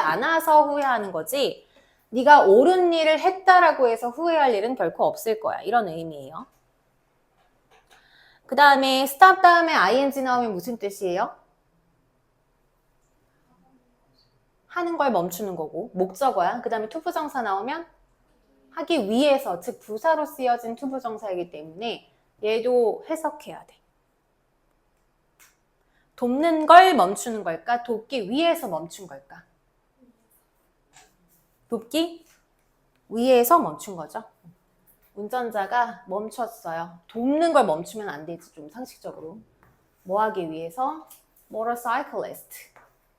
않아서 후회하는 거지 네가 옳은 일을 했다라고 해서 후회할 일은 결코 없을 거야. 이런 의미예요. 그 다음에 stop 다음에 ing 나오면 무슨 뜻이에요? 하는 걸 멈추는 거고 목적어야. 그 다음에 투부정사 나오면 하기 위해서, 즉 부사로 쓰여진 투부정사이기 때문에 얘도 해석해야 돼. 돕는 걸 멈추는 걸까? 돕기 위해서 멈춘 걸까? 돕기 위해서 멈춘 거죠. 운전자가 멈췄어요. 돕는 걸 멈추면 안 되지, 좀 상식적으로. 뭐 하기 위해서? motorcyclist.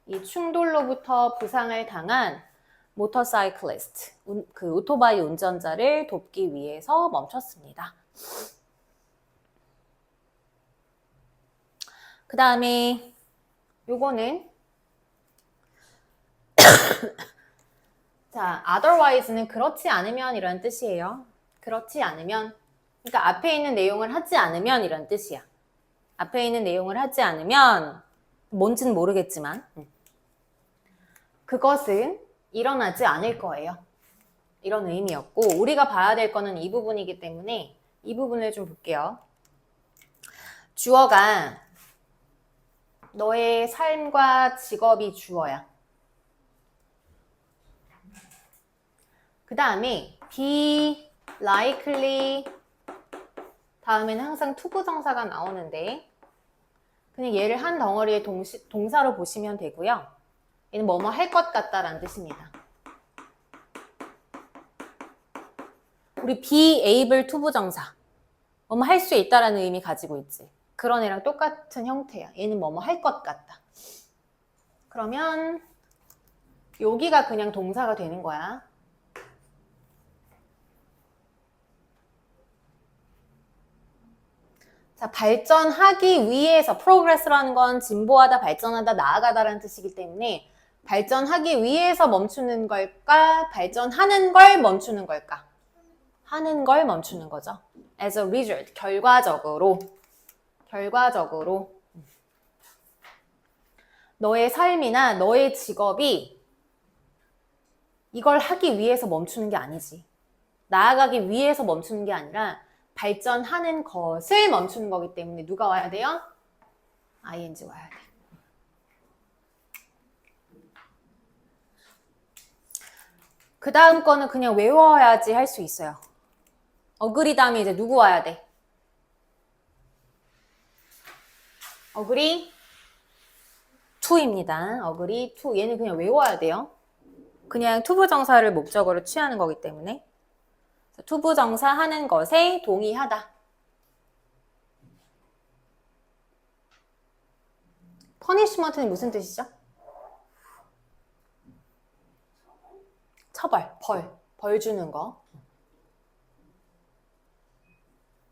이 충돌로부터 부상을 당한 모터사이클리스트, 그 오토바이 운전자를 돕기 위해서 멈췄습니다. 그 다음에 요거는 자, otherwise는 그렇지 않으면 이런 뜻이에요. 그렇지 않으면, 그러니까 앞에 있는 내용을 하지 않으면 이런 뜻이야. 앞에 있는 내용을 하지 않으면 뭔지는 모르겠지만 그것은 일어나지 않을 거예요. 이런 의미였고 우리가 봐야 될 거는 이 부분이기 때문에 이 부분을 좀 볼게요. 주어가 너의 삶과 직업이 주어야. 그 다음에 be likely 다음에는 항상 투부정사가 나오는데 그냥 얘를 한 덩어리의 동사로 보시면 되고요. 얘는 뭐뭐 할 것 같다라는 뜻입니다. 우리 be able 투부정사 뭐뭐 할 수 있다라는 의미 가지고 있지. 그런 애랑 똑같은 형태야. 얘는 뭐뭐 할 것 같다. 그러면 여기가 그냥 동사가 되는 거야. 자, 발전하기 위해서 progress라는 건 진보하다, 발전하다, 나아가다라는 뜻이기 때문에 발전하기 위해서 멈추는 걸까? 발전하는 걸 멈추는 걸까? 하는 걸 멈추는 거죠. As a result, 결과적으로 너의 삶이나 너의 직업이 이걸 하기 위해서 멈추는 게 아니지. 나아가기 위해서 멈추는 게 아니라 발전하는 것을 멈추는 거기 때문에 누가 와야 돼요? ing 와야 돼. 그 다음 거는 그냥 외워야지 할 수 있어요. agree 다음에 이제 누구 와야 돼? agree to입니다. agree to. 얘는 그냥 외워야 돼요. 그냥 투부정사를 목적으로 취하는 거기 때문에 투부정사 하는 것에 동의하다. punishment는 무슨 뜻이죠? 처벌, 벌 주는 거.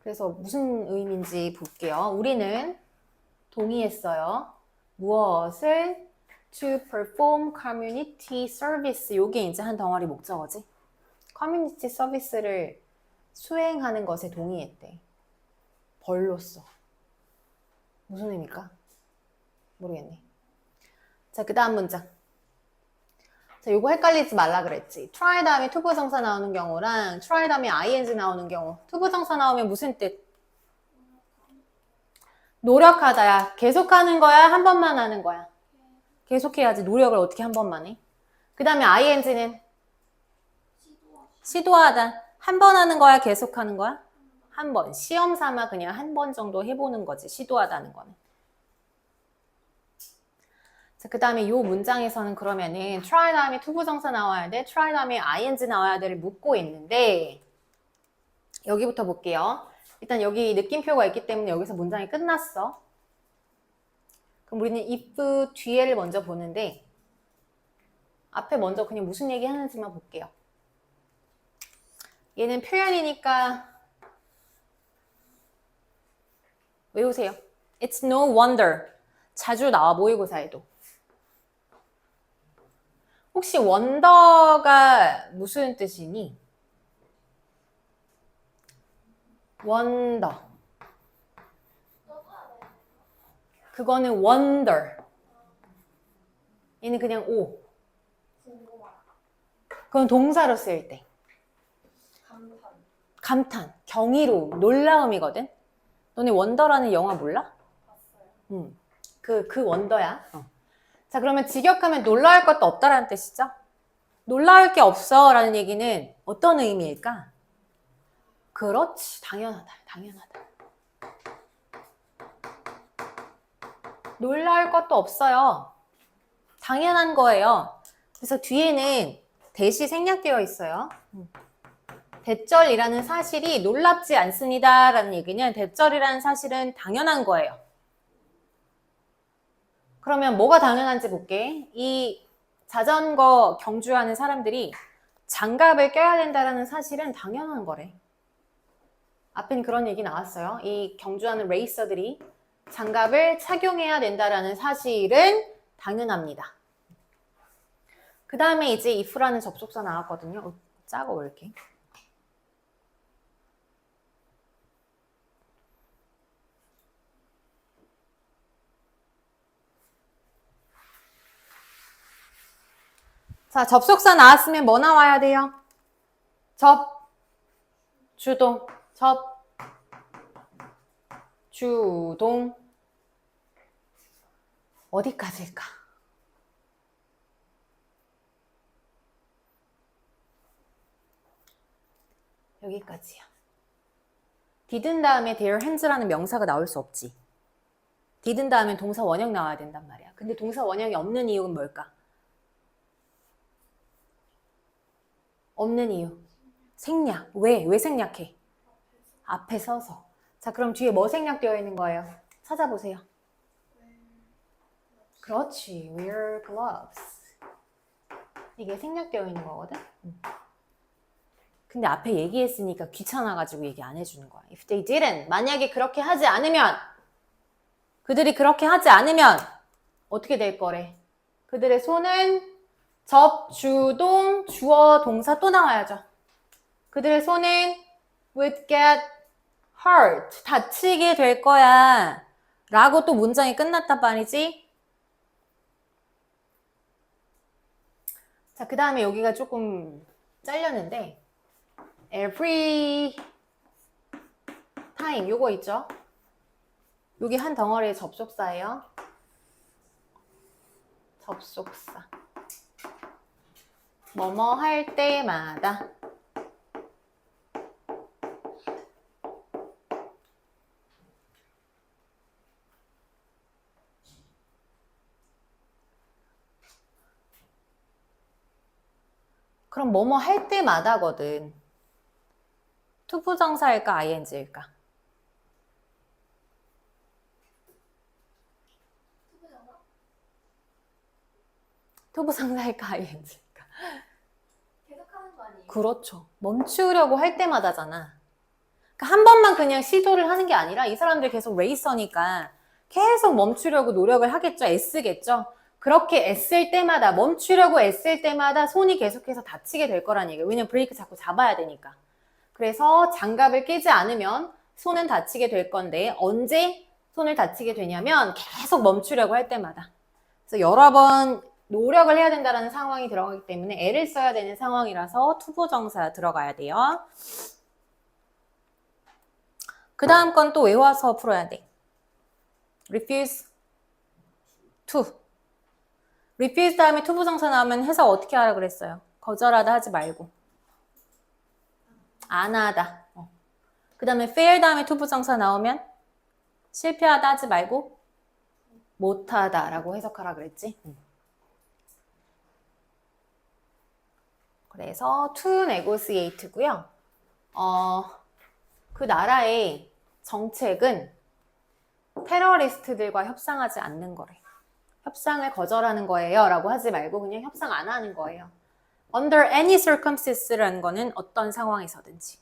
그래서 무슨 의미인지 볼게요. 우리는 동의했어요. 무엇을? To perform community service. 요게 이제 한 덩어리 목적어지. 커뮤니티 서비스를 수행하는 것에 동의했대. 벌로써. 무슨 의미일까? 모르겠네. 자, 그 다음 문장. 자, 요거 헷갈리지 말라 그랬지. try 다음에 투부정사 나오는 경우랑 try 다음에 ing 나오는 경우. 투부정사 나오면 무슨 뜻? 노력하다야. 계속하는 거야? 한 번만 하는 거야? 계속해야지. 노력을 어떻게 한 번만 해? 그 다음에 ing는? 시도하다. 한 번 하는 거야? 계속하는 거야? 한 번. 시험 삼아 그냥 한 번 정도 해보는 거지. 시도하다는 거는. 자, 그 다음에 요 문장에서는 그러면은 try 다음에 투부정사 나와야 돼. try 다음에 ing 나와야 돼를 묻고 있는데 여기부터 볼게요. 일단 여기 느낌표가 있기 때문에 여기서 문장이 끝났어. 그럼 우리는 if 뒤에를 먼저 보는데 앞에 먼저 그냥 무슨 얘기 하는지만 볼게요. 얘는 표현이니까 외우세요. It's no wonder. 자주 나와 모의고사에도. 혹시 wonder가 무슨 뜻이니? wonder. 그거는 wonder. 얘는 그냥 O. 그건 동사로 쓰일 때. 감탄, 경이로움, 놀라움이거든. 너네 원더라는 영화 몰라? 봤어요. 그 원더야. 자, 그러면 직역하면 놀라울 것도 없다라는 뜻이죠. 놀라울 게 없어 라는 얘기는 어떤 의미일까? 그렇지, 당연하다, 당연하다. 놀라울 것도 없어요. 당연한 거예요. 그래서 뒤에는 대시 생략되어 있어요. 대절이라는 사실이 놀랍지 않습니다 라는 얘기는 대절이라는 사실은 당연한 거예요. 그러면 뭐가 당연한지 볼게. 이 자전거 경주하는 사람들이 장갑을 껴야 된다는 사실은 당연한 거래. 앞엔 그런 얘기 나왔어요. 이 경주하는 레이서들이 장갑을 착용해야 된다는 사실은 당연합니다. 그 다음에 이제 if라는 접속사 나왔거든요. 작아 왜 이렇게? 자, 접속사 나왔으면 뭐 나와야 돼요? 주동, 주동. 어디까지일까? 여기까지야. didn't 다음에 their hands라는 명사가 나올 수 없지. didn't 다음에 동사 원형 나와야 된단 말이야. 근데 동사 원형이 없는 이유는 뭘까? 없는 이유. 생략. 왜 생략해? 앞에 서서. 자, 그럼 뒤에 뭐 생략되어 있는 거예요? 찾아보세요. 그렇지. wear gloves. 이게 생략되어 있는 거거든? 근데 앞에 얘기했으니까 귀찮아가지고 얘기 안 해주는 거야. If they didn't. 만약에 그렇게 하지 않으면, 그들이 그렇게 하지 않으면 어떻게 될 거래? 그들의 손은 주동, 주어, 동사 또 나와야죠. 그들의 손은 would get hurt. 다치게 될 거야. 라고 또 문장이 끝났단 말이지. 자, 그 다음에 여기가 조금 잘렸는데 every time 요거 있죠? 여기 한 덩어리의 접속사예요. 접속사. 뭐뭐 할 때마다. 그럼 뭐뭐 할 때마다거든. 투부정사일까 ing일까? 투부정사일까 ing일까? 계속하는 거 아니에요? 그렇죠. 멈추려고 할 때마다잖아. 그러니까 한 번만 그냥 시도를 하는 게 아니라 이 사람들 계속 레이서니까 계속 멈추려고 노력을 하겠죠. 애쓰겠죠. 그렇게 애쓸 때마다, 멈추려고 애쓸 때마다 손이 계속해서 다치게 될 거란 얘기예요. 왜냐면 브레이크 자꾸 잡아야 되니까. 그래서 장갑을 끼지 않으면 손은 다치게 될 건데 언제 손을 다치게 되냐면 계속 멈추려고 할 때마다. 그래서 여러 번 노력을 해야 된다는 상황이 들어가기 때문에 애를 써야 되는 상황이라서 투부정사 들어가야 돼요. 그 다음 건 또 외워서 풀어야 돼. refuse to. refuse 다음에 투부정사 나오면 해석 어떻게 하라 그랬어요? 거절하다 하지 말고. 안 하다. 그 다음에 fail 다음에 투부정사 나오면 실패하다 하지 말고 못하다 라고 해석하라 그랬지. 그래서 to negotiate고요. 그 나라의 정책은 테러리스트들과 협상하지 않는 거래. 협상을 거절하는 거예요 라고 하지 말고 그냥 협상 안 하는 거예요. Under any circumstances라는 거는 어떤 상황에서든지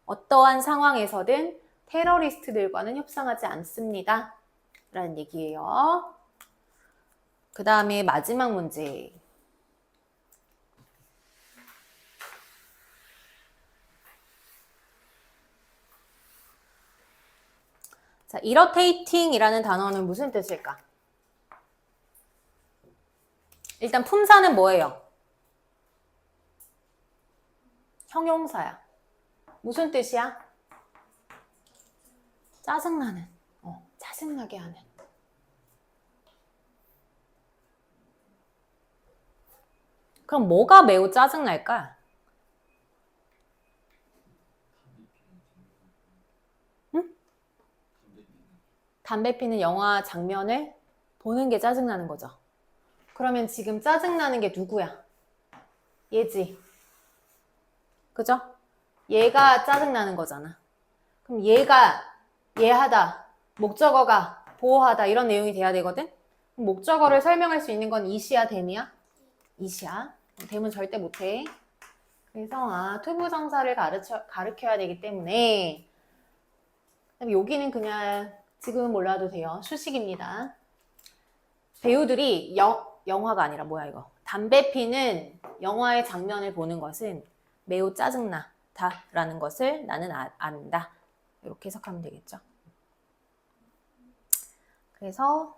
어떠한 상황에서든 테러리스트들과는 협상하지 않습니다 라는 얘기예요. 그 다음에 마지막 문제. 자, irritating이라는 단어는 무슨 뜻일까? 일단 품사는 뭐예요? 형용사야. 무슨 뜻이야? 짜증나는. 짜증나게 하는. 그럼 뭐가 매우 짜증날까? 응? 담배 피는 영화 장면을 보는 게 짜증나는 거죠. 그러면 지금 짜증나는 게 누구야? 얘지. 그죠? 얘가 짜증나는 거잖아. 그럼 얘가 얘하다, 목적어가 보호하다 이런 내용이 돼야 되거든? 목적어를 설명할 수 있는 건 이시야, 댐이야? 이시야. 댐은 절대 못해. 그래서 투부정사를 가르쳐야 되기 때문에 여기는 그냥 지금은 몰라도 돼요. 수식입니다. 배우들이 영화가 아니라 뭐야 이거. 담배 피는 영화의 장면을 보는 것은 매우 짜증나다 라는 것을 나는 안다. 이렇게 해석하면 되겠죠. 그래서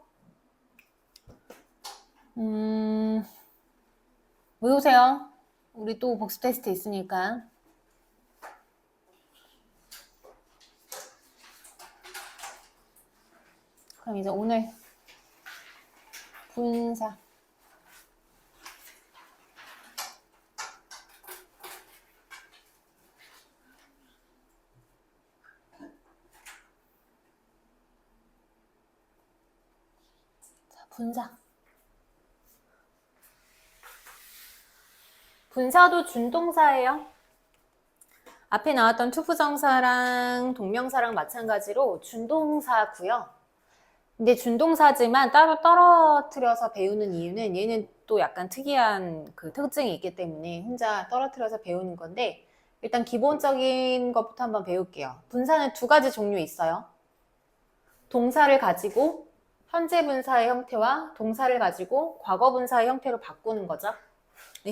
외우세요. 우리 또 복습 테스트 있으니까. 그럼 이제 오늘 분사. 자, 분사. 분사도 준동사예요. 앞에 나왔던 투부정사랑 동명사랑 마찬가지로 준동사고요. 근데 준동사지만 따로 떨어뜨려서 배우는 이유는 얘는 또 약간 특이한 그 특징이 있기 때문에 혼자 떨어뜨려서 배우는 건데 일단 기본적인 것부터 한번 배울게요. 분사는 두 가지 종류 있어요. 동사를 가지고 현재 분사의 형태와 동사를 가지고 과거 분사의 형태로 바꾸는 거죠.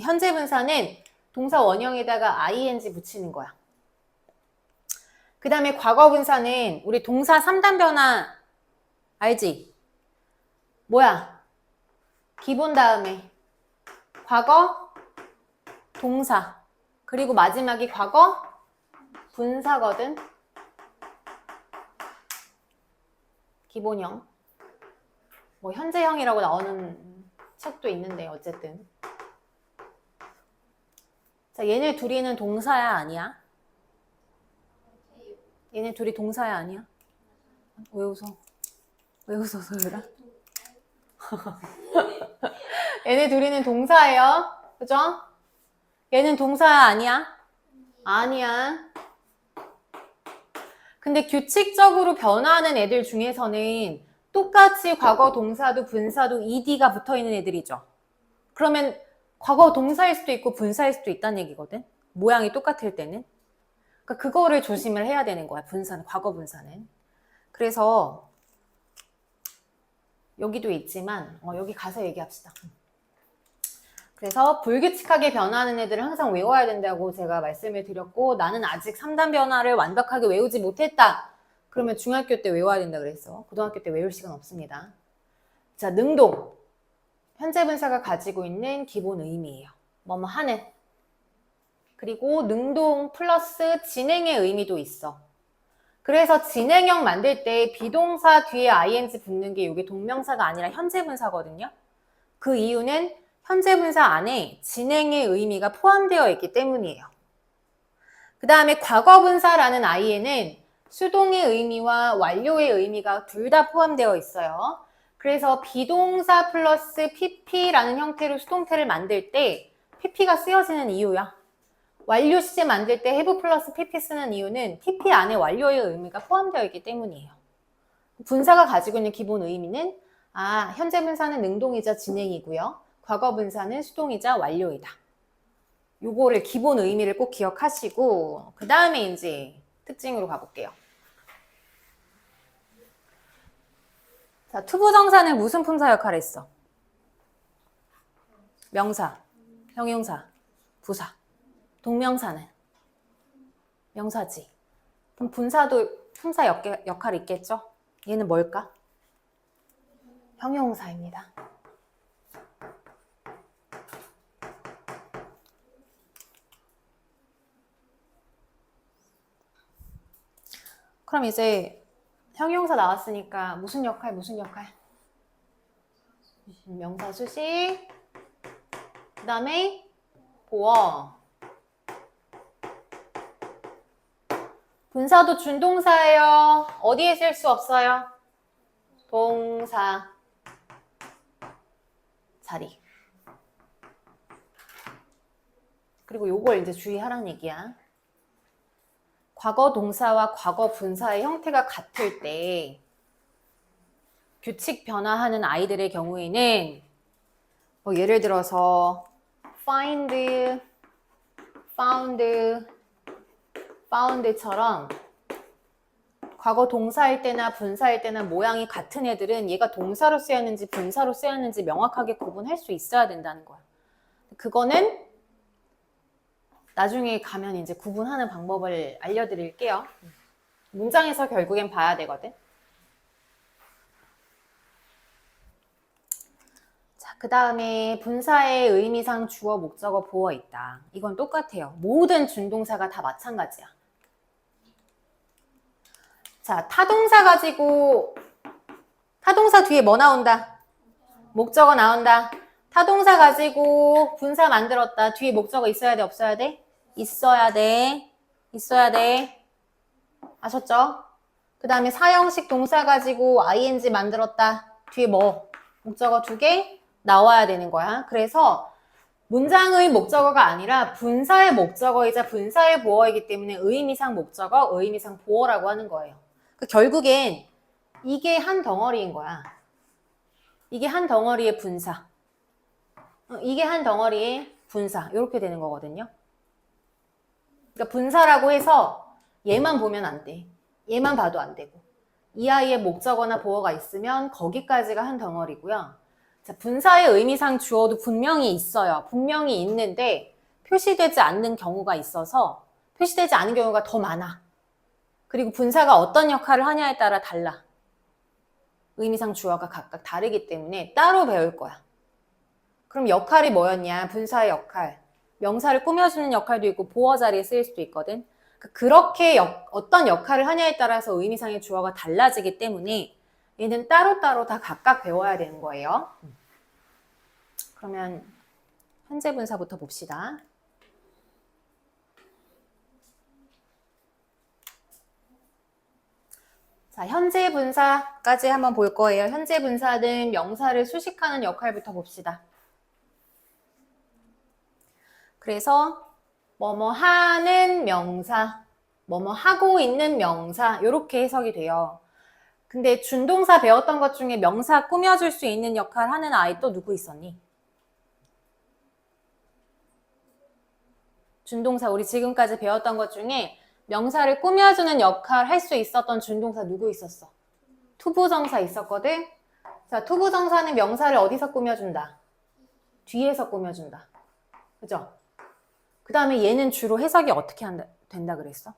현재 분사는 동사 원형에다가 ing 붙이는 거야. 그 다음에 과거 분사는 우리 동사 3단 변화 알지? 뭐야? 기본 다음에 과거 동사 그리고 마지막이 과거 분사거든. 기본형. 뭐 현재형이라고 나오는 책도 있는데 어쨌든. 자, 얘네 둘이는 동사야 아니야? 얘네 둘이 동사야 아니야? 왜 웃어? 왜 웃어 소율아? 얘네 둘이는 동사예요. 그죠? 얘는 동사야 아니야? 아니야. 근데 규칙적으로 변화하는 애들 중에서는 똑같이 과거 동사도 분사도 ed가 붙어있는 애들이죠. 그러면 과거 동사일 수도 있고 분사일 수도 있다는 얘기거든. 모양이 똑같을 때는. 그러니까 그거를 조심을 해야 되는 거야. 분사는, 과거 분사는. 그래서 여기도 있지만 여기 가서 얘기합시다. 그래서 불규칙하게 변화하는 애들은 항상 외워야 된다고 제가 말씀을 드렸고 나는 아직 3단 변화를 완벽하게 외우지 못했다. 그러면 중학교 때 외워야 된다 그랬어. 고등학교 때 외울 시간 없습니다. 자, 능동. 현재 분사가 가지고 있는 기본 의미예요. 뭐뭐 하는. 그리고 능동 플러스 진행의 의미도 있어. 그래서 진행형 만들 때 비동사 뒤에 ing 붙는 게 이게 동명사가 아니라 현재 분사거든요. 그 이유는 현재 분사 안에 진행의 의미가 포함되어 있기 때문이에요. 그 다음에 과거 분사라는 i에는 수동의 의미와 완료의 의미가 둘 다 포함되어 있어요. 그래서 비동사 플러스 pp라는 형태로 수동태를 만들 때 pp가 쓰여지는 이유야. 완료 시제 만들 때 have 플러스 pp 쓰는 이유는 pp 안에 완료의 의미가 포함되어 있기 때문이에요. 분사가 가지고 있는 기본 의미는 현재 분사는 능동이자 진행이고요. 과거 분사는 수동이자 완료이다. 요거를 기본 의미를 꼭 기억하시고 그 다음에 이제 특징으로 가볼게요. 자, 투부정사는 무슨 품사 역할을 했어? 명사, 형용사, 부사. 동명사는 명사지. 그럼 분사도 품사 역할이 있겠죠? 얘는 뭘까? 형용사입니다. 그럼 이제 형용사 나왔으니까 무슨 역할? 명사 수식. 그 다음에 보어. 분사도 준동사예요. 어디에 쓸 수 없어요? 동사 자리. 그리고 요걸 이제 주의하라는 얘기야. 과거 동사와 과거 분사의 형태가 같을 때 규칙 변화하는 아이들의 경우에는 뭐 예를 들어서 find, found, found처럼 과거 동사일 때나 분사일 때나 모양이 같은 애들은 얘가 동사로 쓰였는지 분사로 쓰였는지 명확하게 구분할 수 있어야 된다는 거야. 그거는 나중에 가면 이제 구분하는 방법을 알려드릴게요. 문장에서 결국엔 봐야 되거든. 자, 그 다음에 분사의 의미상 주어, 목적어, 보어 있다. 이건 똑같아요. 모든 준동사가 다 마찬가지야. 자, 타동사 가지고 타동사 뒤에 뭐 나온다? 목적어 나온다. 타동사 가지고 분사 만들었다. 뒤에 목적어 있어야 돼, 없어야 돼? 있어야 돼. 있어야 돼. 아셨죠? 그 다음에 사형식 동사 가지고 ing 만들었다. 뒤에 뭐? 목적어 2개 나와야 되는 거야. 그래서 문장의 목적어가 아니라 분사의 목적어이자 분사의 보어이기 때문에 의미상 목적어, 의미상 보어라고 하는 거예요. 결국엔 이게 한 덩어리인 거야. 이게 한 덩어리의 분사. 이게 한 덩어리의 분사. 이렇게 되는 거거든요. 그러니까 분사라고 해서 얘만 보면 안 돼. 얘만 봐도 안 되고. 이 아이의 목적어나 보어가 있으면 거기까지가 한 덩어리고요. 자, 분사의 의미상 주어도 분명히 있어요. 분명히 있는데 표시되지 않는 경우가 있어서 표시되지 않은 경우가 더 많아. 그리고 분사가 어떤 역할을 하냐에 따라 달라. 의미상 주어가 각각 다르기 때문에 따로 배울 거야. 그럼 역할이 뭐였냐? 분사의 역할. 명사를 꾸며주는 역할도 있고 보어 자리에 쓰일 수도 있거든. 그렇게 어떤 역할을 하냐에 따라서 의미상의 주어가 달라지기 때문에 얘는 따로따로 다 각각 배워야 되는 거예요. 그러면 현재 분사부터 봅시다. 자, 현재 분사까지 한번 볼 거예요. 현재 분사는 명사를 수식하는 역할부터 봅시다. 그래서 뭐뭐 하는 명사, 뭐뭐 하고 있는 명사 이렇게 해석이 돼요. 근데 준동사 배웠던 것 중에 명사 꾸며줄 수 있는 역할 하는 아이 또 누구 있었니? 준동사 우리 지금까지 배웠던 것 중에 명사를 꾸며주는 역할 할 수 있었던 준동사 누구 있었어? 투부정사 있었거든? 자, 투부정사는 명사를 어디서 꾸며준다? 뒤에서 꾸며준다. 그죠? 그 다음에 얘는 주로 해석이 어떻게 된다 그랬어?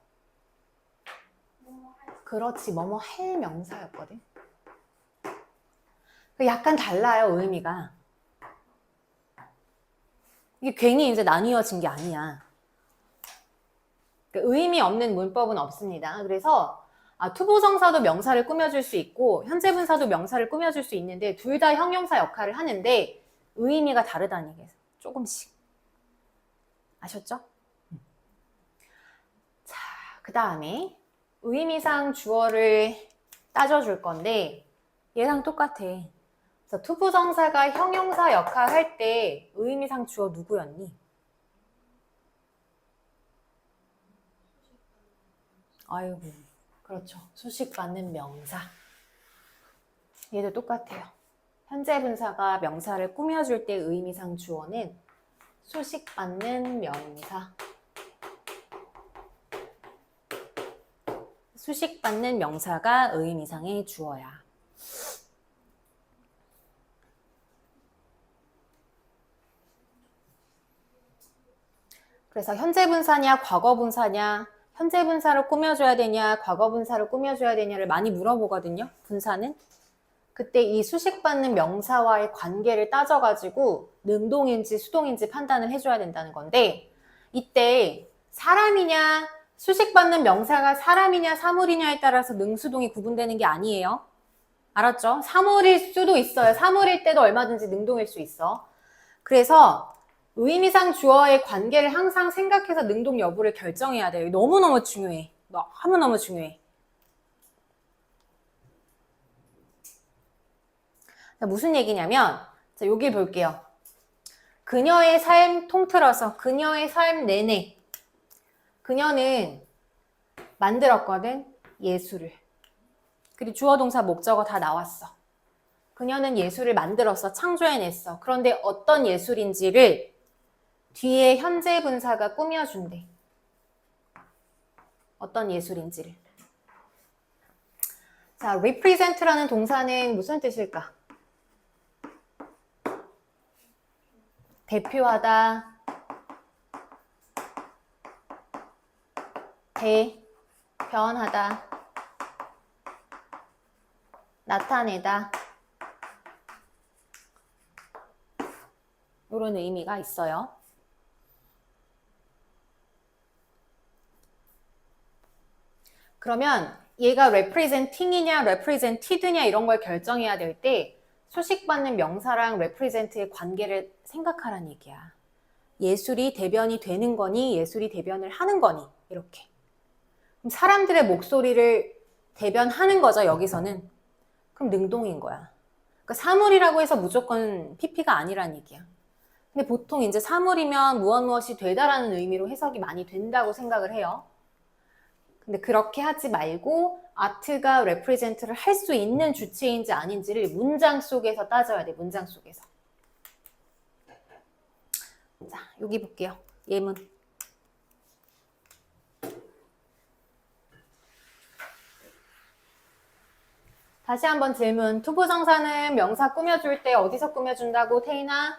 그렇지, 뭐뭐 할 명사였거든. 약간 달라요, 의미가. 이게 괜히 이제 나뉘어진 게 아니야. 의미 없는 문법은 없습니다. 그래서 투부정사도 명사를 꾸며줄 수 있고 현재 분사도 명사를 꾸며줄 수 있는데 둘 다 형용사 역할을 하는데 의미가 다르다는 얘기예요. 조금씩. 아셨죠? 자, 그 다음에 의미상 주어를 따져줄 건데 얘랑 똑같아. 그래서 투부정사가 형용사 역할 할 때 의미상 주어 누구였니? 아이고, 그렇죠. 수식받는 명사. 얘도 똑같아요. 현재 분사가 명사를 꾸며줄 때 의미상 주어는 수식받는 명사. 수식받는 명사가 의미상의 주어야. 그래서 현재 분사냐, 과거 분사냐, 현재 분사를 꾸며줘야 되냐, 과거 분사를 꾸며줘야 되냐를 많이 물어보거든요, 분사는. 그때 이 수식받는 명사와의 관계를 따져가지고 능동인지 수동인지 판단을 해줘야 된다는 건데 이때 사람이냐, 수식받는 명사가 사람이냐 사물이냐에 따라서 능수동이 구분되는 게 아니에요. 알았죠? 사물일 수도 있어요. 사물일 때도 얼마든지 능동일 수 있어. 그래서 의미상 주어의 관계를 항상 생각해서 능동 여부를 결정해야 돼요. 너무너무 중요해. 너무너무 중요해. 자, 무슨 얘기냐면, 자, 여기 볼게요. 그녀의 삶 통틀어서, 그녀의 삶 내내 그녀는 만들었거든, 예술을. 그리고 주어, 동사, 목적어 다 나왔어. 그녀는 예술을 만들었어, 창조해냈어. 그런데 어떤 예술인지를 뒤에 현재 분사가 꾸며준대. 어떤 예술인지를. 자, represent라는 동사는 무슨 뜻일까? 대표하다, 대변하다, 나타내다, 이런 의미가 있어요. 그러면 얘가 representing이냐 represented냐 이런 걸 결정해야 될 때 수식받는 명사랑 represent의 관계를 생각하란 얘기야. 예술이 대변이 되는 거니 예술이 대변을 하는 거니 이렇게. 그럼 사람들의 목소리를 대변하는 거죠, 여기서는. 그럼 능동인 거야. 그러니까 사물이라고 해서 무조건 PP가 아니란 얘기야. 근데 보통 이제 사물이면 무엇이 되다라는 의미로 해석이 많이 된다고 생각을 해요. 근데 그렇게 하지 말고 아트가 represent를 할 수 있는 주체인지 아닌지를 문장 속에서 따져야 돼. 문장 속에서. 자, 여기 볼게요. 예문. 다시 한번 질문. 투부정사는 명사 꾸며줄 때 어디서 꾸며준다고, 태인아?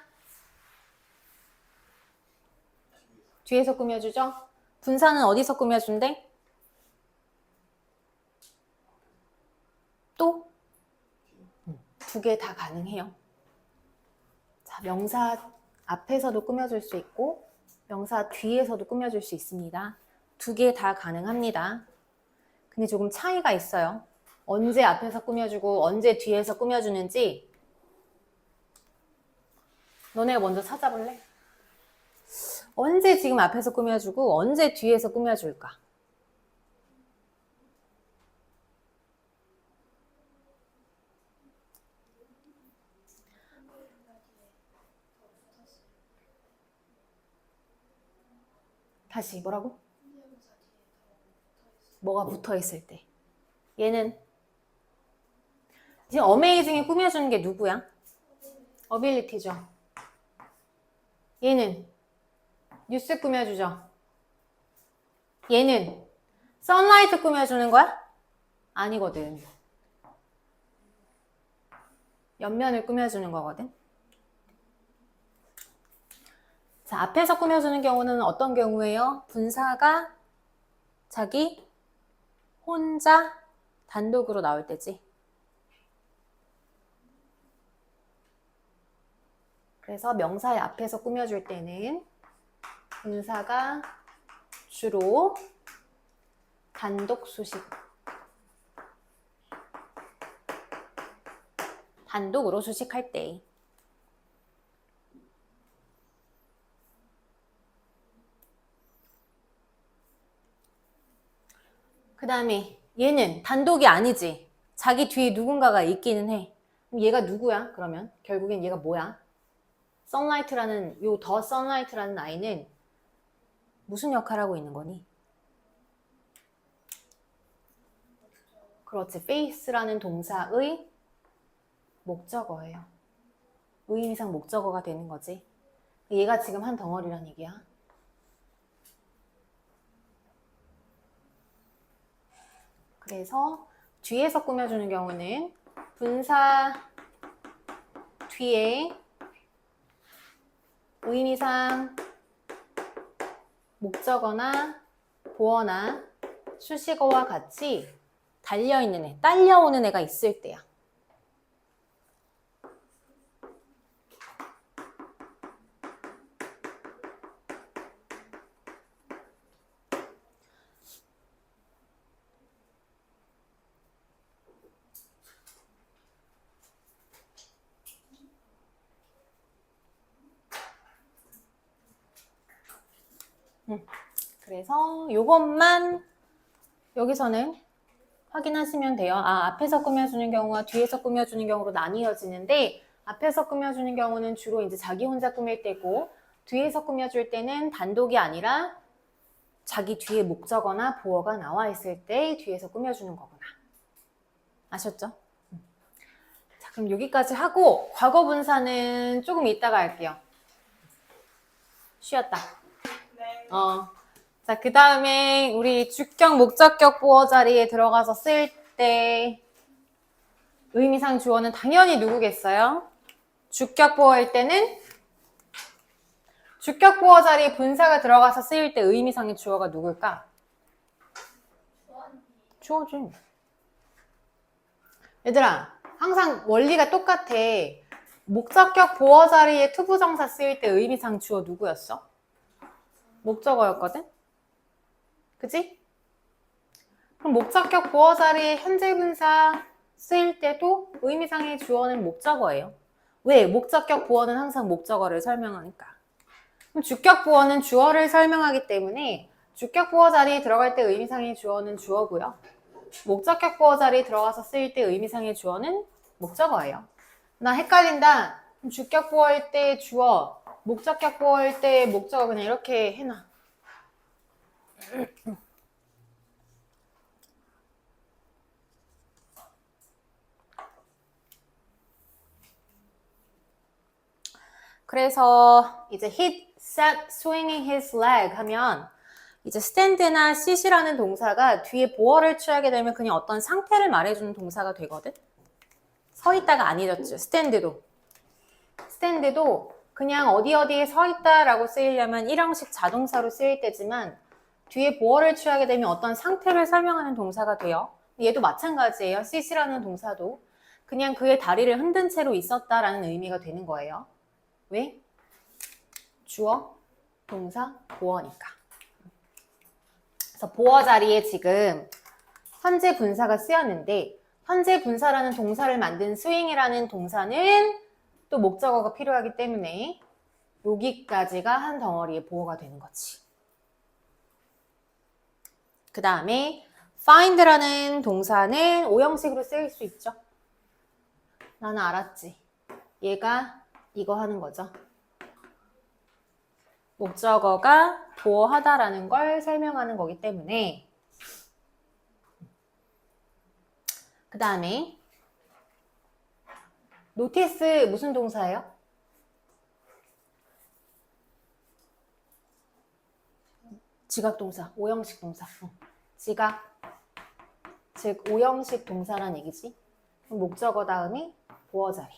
뒤에서 꾸며주죠? 분사는 어디서 꾸며준대? 또? 두 개 다 가능해요. 자, 명사 앞에서도 꾸며줄 수 있고 명사 뒤에서도 꾸며줄 수 있습니다. 두 개 다 가능합니다. 근데 조금 차이가 있어요. 언제 앞에서 꾸며주고 언제 뒤에서 꾸며주는지 너네가 먼저 찾아볼래? 언제 지금 앞에서 꾸며주고 언제 뒤에서 꾸며줄까? 다시 뭐라고? 뭐가 붙어있을 때. 얘는 지금 어메이징이 꾸며주는 게 누구야? 어빌리티죠. 얘는 뉴스 꾸며주죠. 얘는 선라이트 꾸며주는 거야? 아니거든. 옆면을 꾸며주는 거거든. 자, 앞에서 꾸며주는 경우는 어떤 경우예요? 분사가 자기 혼자 단독으로 나올 때지. 그래서 명사의 앞에서 꾸며줄 때는 분사가 주로 단독 수식, 단독으로 수식할 때. 그 다음에 얘는 단독이 아니지. 자기 뒤에 누군가가 있기는 해. 그럼 얘가 누구야? 그러면 결국엔 얘가 뭐야? sunlight라는 요 더 sunlight라는 아이는 무슨 역할을 하고 있는 거니? 그렇지. face라는 동사의 목적어예요. 의미상 목적어가 되는 거지. 얘가 지금 한 덩어리란 얘기야. 그래서 뒤에서 꾸며주는 경우는 분사 뒤에 의미상 목적어나 보어나 수식어와 같이 달려있는 애, 딸려오는 애가 있을 때야. 그래서 요것만 여기서는 확인하시면 돼요. 앞에서 꾸며주는 경우와 뒤에서 꾸며주는 경우로 나뉘어지는데 앞에서 꾸며주는 경우는 주로 이제 자기 혼자 꾸밀 때고 뒤에서 꾸며줄 때는 단독이 아니라 자기 뒤에 목적어나 보어가 나와 있을 때 뒤에서 꾸며주는 거구나. 아셨죠? 자, 그럼 여기까지 하고 과거 분사는 조금 이따가 할게요. 쉬었다. 네. 자, 그 다음에 우리 주격, 목적격, 보어 자리에 들어가서 쓸 때 의미상 주어는 당연히 누구겠어요? 주격 보어일 때는 주격 보어 자리에 분사가 들어가서 쓰일 때 의미상의 주어가 누굴까? 주어지. 얘들아, 항상 원리가 똑같아. 목적격 보어 자리에 투부정사 쓰일 때 의미상 주어 누구였어? 목적어였거든? 그치? 그럼 목적격 보어 자리에 현재 분사 쓰일 때도 의미상의 주어는 목적어예요. 왜? 목적격 보어는 항상 목적어를 설명하니까. 그럼 주격 보어는 주어를 설명하기 때문에 주격 보어 자리에 들어갈 때 의미상의 주어는 주어고요. 목적격 보어 자리에 들어가서 쓰일 때 의미상의 주어는 목적어예요. 나 헷갈린다. 그럼 주격 보어일 때 주어, 목적격 보어일 때 목적어 그냥 이렇게 해놔. 그래서 이제 hit, set, swinging his leg 하면 이제 stand나 sit이라는 동사가 뒤에 보어를 취하게 되면 그냥 어떤 상태를 말해주는 동사가 되거든. 서 있다가 아니었죠. stand도 그냥 어디에 서 있다라고 쓰이려면 일형식 자동사로 쓰일 때지만 뒤에 보어를 취하게 되면 어떤 상태를 설명하는 동사가 돼요. 얘도 마찬가지예요. sit이라는 동사도 그냥 그의 다리를 흔든 채로 있었다라는 의미가 되는 거예요. 왜? 주어, 동사, 보어니까. 그래서 보어 자리에 지금 현재 분사가 쓰였는데 현재 분사라는 동사를 만든 swing이라는 동사는 또 목적어가 필요하기 때문에 여기까지가 한 덩어리의 보어가 되는 거지. 그 다음에 find라는 동사는 오형식으로 쓰일 수 있죠. 나는 알았지. 얘가 이거 하는 거죠. 목적어가 보어하다라는 걸 설명하는 거기 때문에 그 다음에 notice 무슨 동사예요? 지각 동사, 오형식 동사. 지각, 즉 오형식 동사란 얘기지. 그럼 목적어 다음에 보어 자리.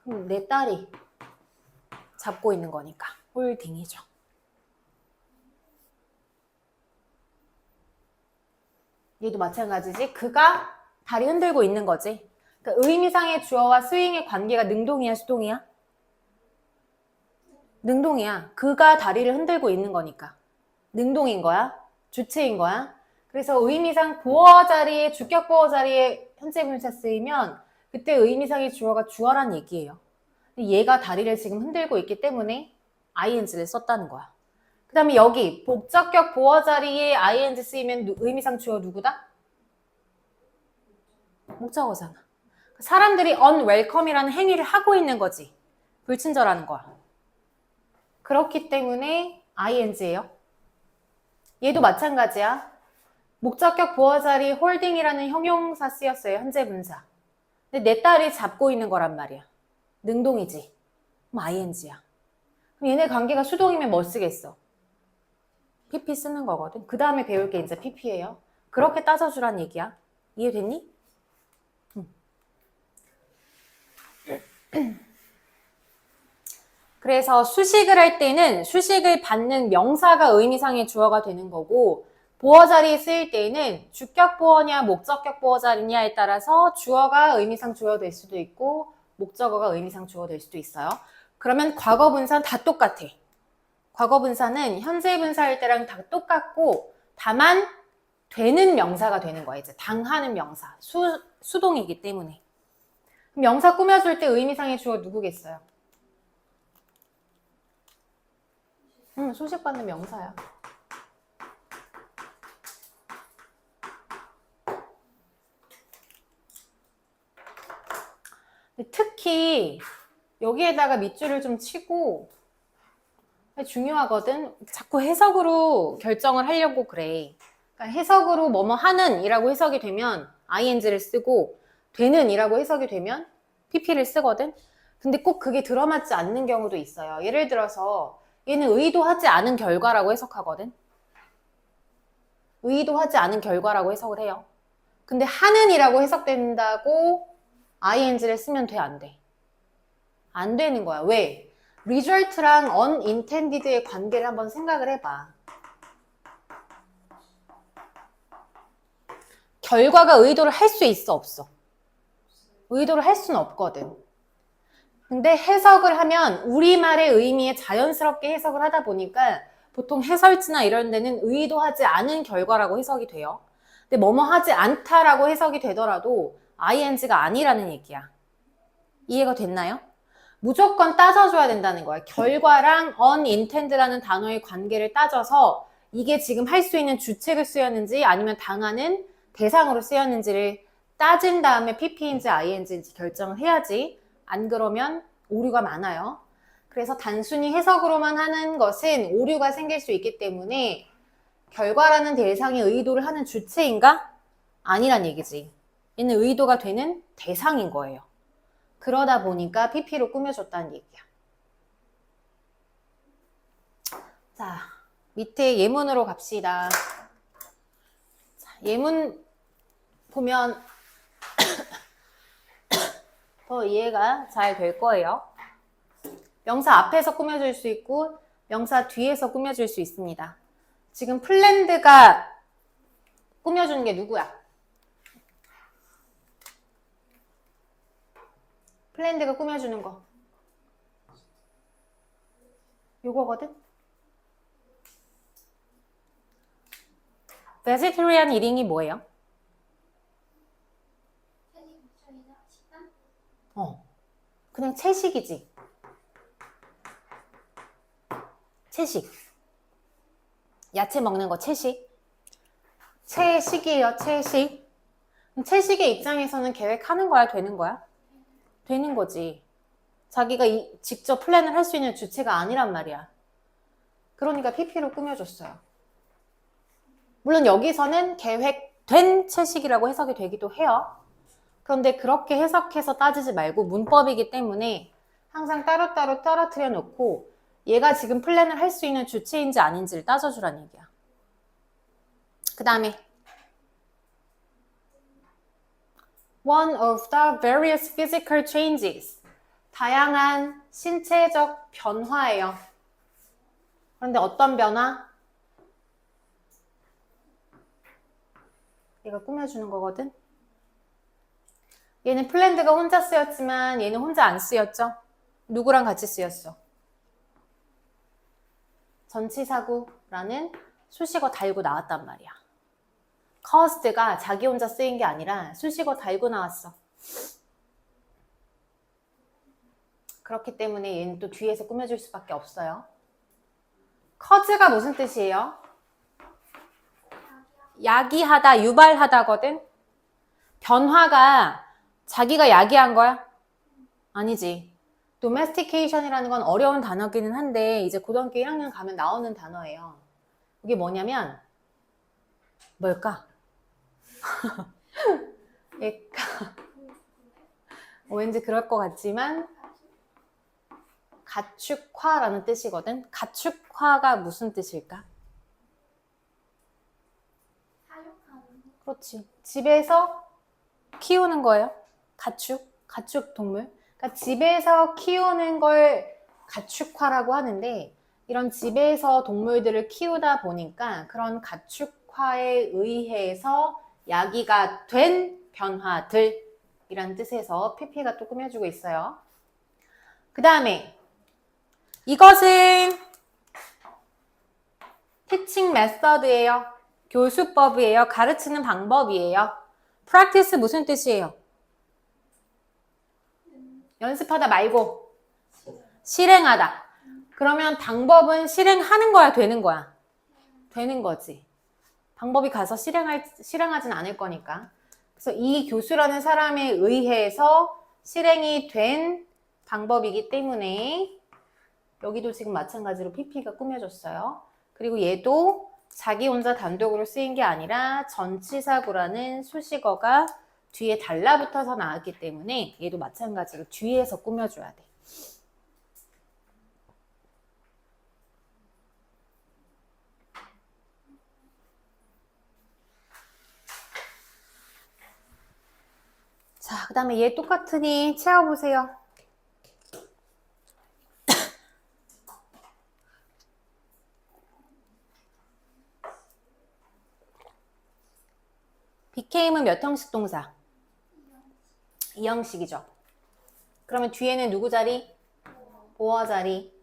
그럼 내 딸이 잡고 있는 거니까 홀딩이죠. 얘도 마찬가지지. 그가 다리 흔들고 있는 거지. 그러니까 의미상의 주어와 스윙의 관계가 능동이야, 수동이야? 능동이야. 그가 다리를 흔들고 있는 거니까. 능동인 거야. 주체인 거야. 그래서 의미상 보어 자리에, 주격 보어 자리에 현재 분사 쓰이면 그때 의미상의 주어가 주어란 얘기예요. 얘가 다리를 지금 흔들고 있기 때문에 ing를 썼다는 거야. 그 다음에 여기 목적격 보어 자리에 ing 쓰이면 의미상 주어 누구다? 목적어잖아. 사람들이 unwelcome이라는 행위를 하고 있는 거지. 불친절하는 거야. 그렇기 때문에 ing예요. 얘도 마찬가지야. 목적격 보어 자리 holding이라는 형용사 쓰였어요. 현재 분사. 근데 내 딸이 잡고 있는 거란 말이야. 능동이지. 그럼 ing야. 그럼 얘네 관계가 수동이면 뭐 쓰겠어? pp 쓰는 거거든. 그 다음에 배울 게 이제 pp예요. 그렇게 따져주란 얘기야. 이해됐니? 그래서 수식을 할 때는 수식을 받는 명사가 의미상의 주어가 되는 거고 보어 자리에 쓰일 때에는 주격 보어냐 목적격 보어 자리냐에 따라서 주어가 의미상 주어 될 수도 있고 목적어가 의미상 주어 될 수도 있어요. 그러면 과거 분사는 다 똑같아. 과거 분사는 현재 분사일 때랑 다 똑같고 다만 되는 명사가 되는 거야. 이제 당하는 명사. 수동이기 때문에. 명사 꾸며줄 때 의미상의 주어 누구겠어요? 소식받는 명사야. 특히 여기에다가 밑줄을 좀 치고 중요하거든. 자꾸 해석으로 결정을 하려고 그래. 그러니까 해석으로 뭐뭐 하는 이라고 해석이 되면 ing를 쓰고 되는 이라고 해석이 되면 pp를 쓰거든. 근데 꼭 그게 들어맞지 않는 경우도 있어요. 예를 들어서 얘는 의도하지 않은 결과라고 해석하거든. 의도하지 않은 결과라고 해석을 해요. 근데 하는 이라고 해석된다고 ing를 쓰면 돼, 안 돼? 안 되는 거야. 왜? result랑 unintended의 관계를 한번 생각을 해봐. 결과가 의도를 할 수 있어, 없어? 의도를 할 수는 없거든. 근데 해석을 하면 우리말의 의미에 자연스럽게 해석을 하다 보니까 보통 해설지나 이런 데는 의도하지 않은 결과라고 해석이 돼요. 근데 뭐뭐 하지 않다라고 해석이 되더라도 ing가 아니라는 얘기야. 이해가 됐나요? 무조건 따져줘야 된다는 거야. 결과랑 unintended라는 단어의 관계를 따져서 이게 지금 할 수 있는 주체를 쓰였는지 아니면 당하는 대상으로 쓰였는지를 따진 다음에 pp인지 ing인지 결정을 해야지. 안 그러면 오류가 많아요. 그래서 단순히 해석으로만 하는 것은 오류가 생길 수 있기 때문에 결과라는 대상이 의도를 하는 주체인가? 아니란 얘기지. 얘는 의도가 되는 대상인 거예요. 그러다 보니까 pp로 꾸며줬다는 얘기야. 자, 밑에 예문으로 갑시다. 자, 예문 보면 더 이해가 잘 될 거예요. 명사 앞에서 꾸며줄 수 있고 명사 뒤에서 꾸며줄 수 있습니다. 지금 플랜드가 꾸며주는 게 누구야? 플랜드가 꾸며주는 거. 요거거든? vegetarian eating이 뭐예요? 식단? 그냥 채식이지. 채식. 야채 먹는 거 채식. 채식이에요, 채식. 채식의 입장에서는 계획하는 거야, 되는 거야? 되는 거지. 자기가 직접 플랜을 할 수 있는 주체가 아니란 말이야. 그러니까 pp로 꾸며줬어요. 물론 여기서는 계획된 채식이라고 해석이 되기도 해요. 그런데 그렇게 해석해서 따지지 말고 문법이기 때문에 항상 따로따로 떨어뜨려 놓고 얘가 지금 플랜을 할 수 있는 주체인지 아닌지를 따져주란 얘기야. 그 다음에 one of the various physical changes. 다양한 신체적 변화예요. 그런데 어떤 변화? 얘가 꾸며주는 거거든. 얘는 플랜드가 혼자 쓰였지만 얘는 혼자 안 쓰였죠? 누구랑 같이 쓰였어? 전치사구라는 수식어 달고 나왔단 말이야. caused가 자기 혼자 쓰인 게 아니라 수식어 달고 나왔어. 그렇기 때문에 얘는 또 뒤에서 꾸며줄 수밖에 없어요. cause가 무슨 뜻이에요? 야기하다, 유발하다거든? 변화가 자기가 야기한 거야? 아니지. domestication이라는 건 어려운 단어기는 한데 이제 고등학교 1학년 가면 나오는 단어예요. 이게 뭐냐면 뭘까? 왠지 그럴 것 같지만 가축화라는 뜻이거든. 가축화가 무슨 뜻일까? 그렇지. 집에서 키우는 거예요. 가축 동물. 그러니까 집에서 키우는 걸 가축화라고 하는데 이런 집에서 동물들을 키우다 보니까 그런 가축화에 의해서 야기가 된 변화들이란 뜻에서 pp가 또 꾸며주고 있어요. 그 다음에 이것은 teaching method예요. 교수법이에요. 가르치는 방법이에요. practice 무슨 뜻이에요? 연습하다 말고 실행하다. 그러면 방법은 실행하는 거야, 되는 거야? 되는 거지. 방법이 가서 실행하진 않을 거니까. 그래서 이 교수라는 사람에 의해서 실행이 된 방법이기 때문에 여기도 지금 마찬가지로 PP가 꾸며졌어요. 그리고 얘도 자기 혼자 단독으로 쓰인 게 아니라 전치사구라는 수식어가 뒤에 달라붙어서 나왔기 때문에 얘도 마찬가지로 뒤에서 꾸며줘야 돼. 자, 그 다음에 얘 똑같으니 채워보세요. became은 몇 형식 동사? 2형식이죠. 그러면 뒤에는 누구 자리? 보어 자리.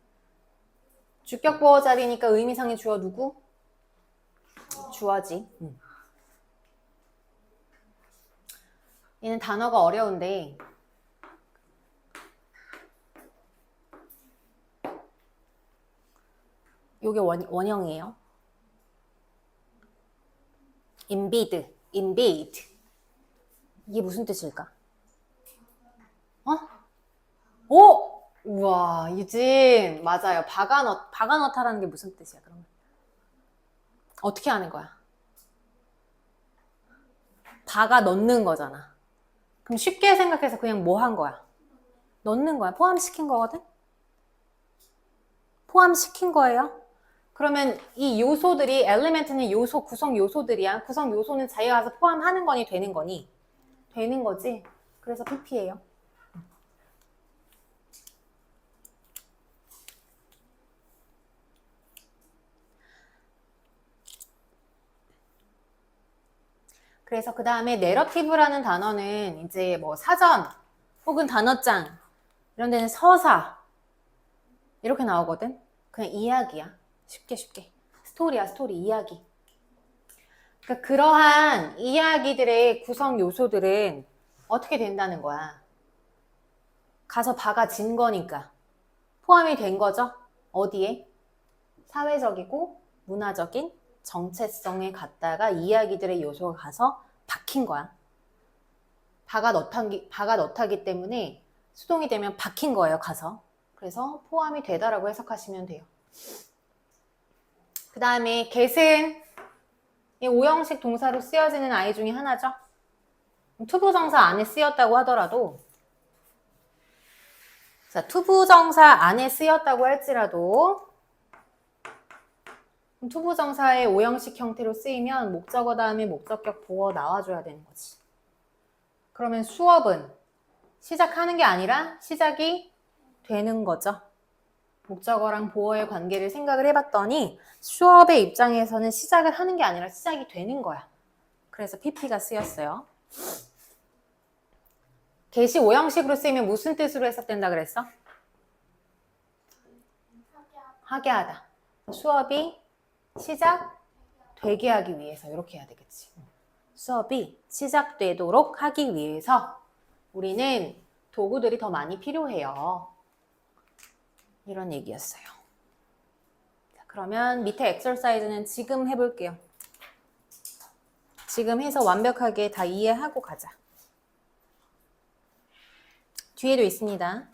주격 보어 자리니까 의미상의 주어 누구? 주어지. 얘는 단어가 어려운데 요게 원형이에요. embed. 이게 무슨 뜻일까? 어? 오! 우와, 유진. 맞아요. 박아넣다라는 게 무슨 뜻이야, 그러면? 어떻게 하는 거야? 박아 넣는 거잖아. 그럼 쉽게 생각해서 그냥 뭐 한 거야? 넣는 거야. 포함시킨 거거든? 포함시킨 거예요. 그러면 이 요소들이, 엘리멘트는 요소, 구성 요소들이야. 구성 요소는 자기가 가서 포함하는 거니 되는 거니? 되는 거지. 그래서 PP예요. 그래서 그 다음에 내러티브라는 단어는 이제 뭐 사전 혹은 단어장 이런 데는 서사 이렇게 나오거든. 그냥 이야기야. 쉽게. 스토리야, 스토리, 이야기. 그러니까 그러한 이야기들의 구성 요소들은 어떻게 된다는 거야? 가서 박아진 거니까. 포함이 된 거죠? 어디에? 사회적이고 문화적인 정체성에 갔다가 이야기들의 요소가 가서 박힌 거야. 박아 넣다기 때문에 수동이 되면 박힌 거예요, 가서. 그래서 포함이 되다라고 해석하시면 돼요. 그 다음에 get은 이 5형식 동사로 쓰여지는 아이 중에 하나죠. 투부정사 안에 쓰였다고 하더라도 자, 투부정사 안에 쓰였다고 할지라도 투부정사의 5형식 형태로 쓰이면 목적어 다음에 목적격 보어 나와줘야 되는 거지. 그러면 수업은 시작하는 게 아니라 시작이 되는 거죠. 목적어랑 보어의 관계를 생각을 해봤더니 수업의 입장에서는 시작을 하는 게 아니라 시작이 되는 거야. 그래서 PP가 쓰였어요. get이 5형식으로 쓰이면 무슨 뜻으로 해석된다 그랬어? 하게 하다. 수업이 시작되게 하기 위해서 이렇게 해야 되겠지. 수업이 시작되도록 하기 위해서 우리는 도구들이 더 많이 필요해요. 이런 얘기였어요. 자, 그러면 밑에 엑서사이즈는 지금 해볼게요. 지금 해서 완벽하게 다 이해하고 가자. 뒤에도 있습니다.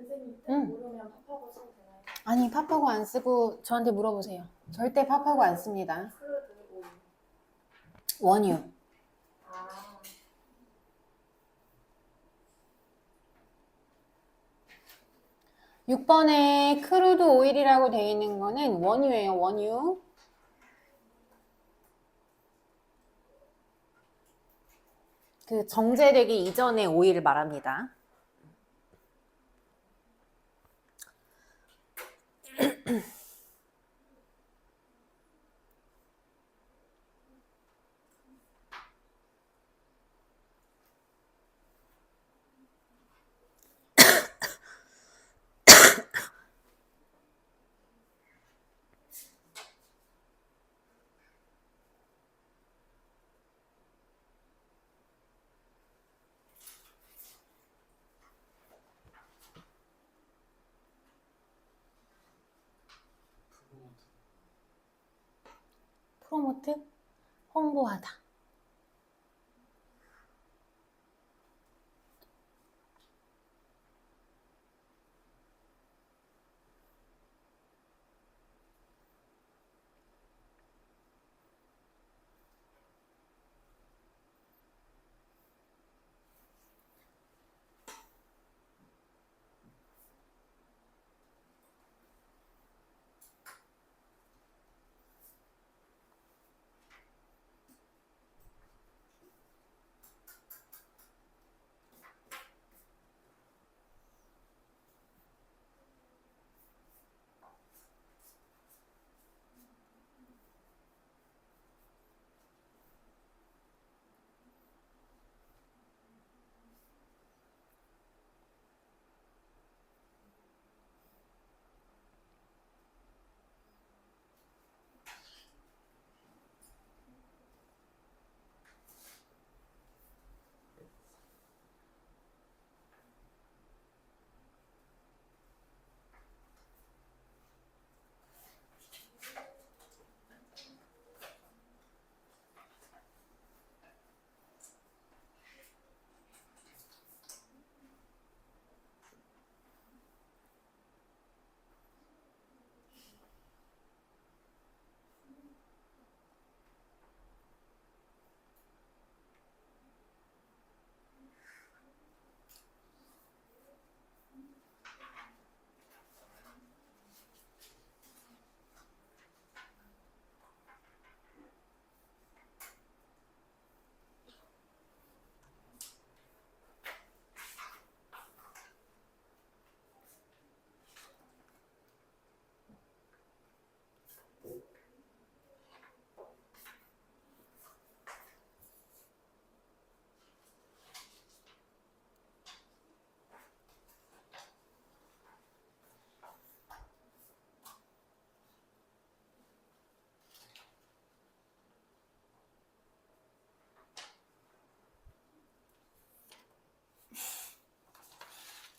선생님 뜻 응. 모르면 팝하고 써도 되나요? 아니, 팝하고 안 쓰고 저한테 물어보세요. 절대 팝하고 안 씁니다. 크루드 오일. 원유. 아. 6번에 크루드 오일이라고 되어 있는 거는 원유예요, 원유. 그 정제되기 이전의 오일을 말합니다. 프로모트? 홍보하다.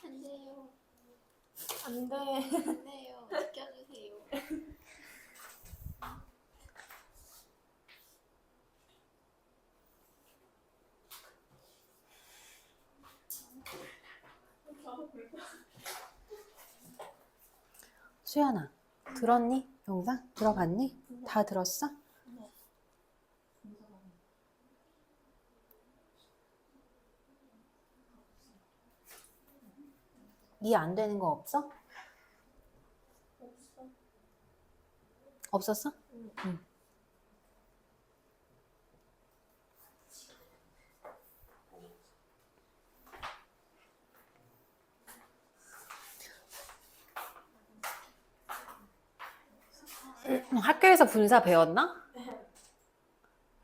안 돼요. 안 돼. 안 돼요. 지켜주세요. 수연아, 들었니? 영상? 들어봤니? 다 들었어? 네 안 되는 거 없어? 없어. 없었어? 응. 학교에서 분사 배웠나?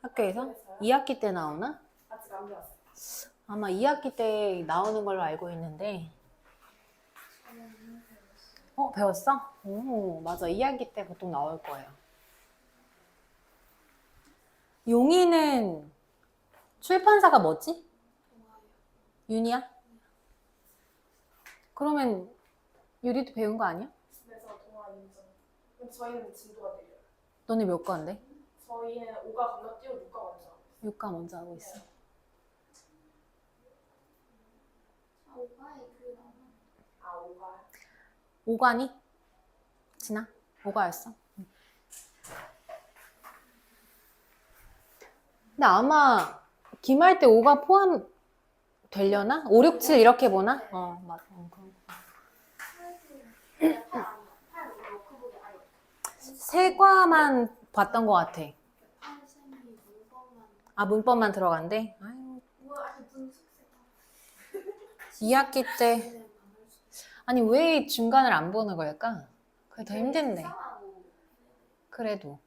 학교에서? 2학기 때 나오나? 아직 안 배웠어요. 아마 2학기 때 나오는 걸로 알고 있는데. 배웠어? 오, 맞아. 2학기 때 보통 나올 거예요. 용이는 출판사가 뭐지? 윤이야? 그러면 유리도 배운 거 아니야? 집에서 동화 인증. 그럼 저희는 진도가 내려요. 너네 몇 과인데? 저희는 5가 건너뛰고 6가 먼저 하고 있어요. 6과 먼저 하고 있어. 아, 5가에 그 나와. 아, 5가 오가니? 진아? 오가였어? 근데 아마 김할 때 오가 포함 되려나? 5, 6, 7 이렇게 보나? 맞아. 그런 거. 세 과만 봤던 것 같아. 아, 문법만 들어간대? 아유, 2학기 때. 아니, 왜 중간을 안 보는 걸까? 그게 더 힘든데. 그래도.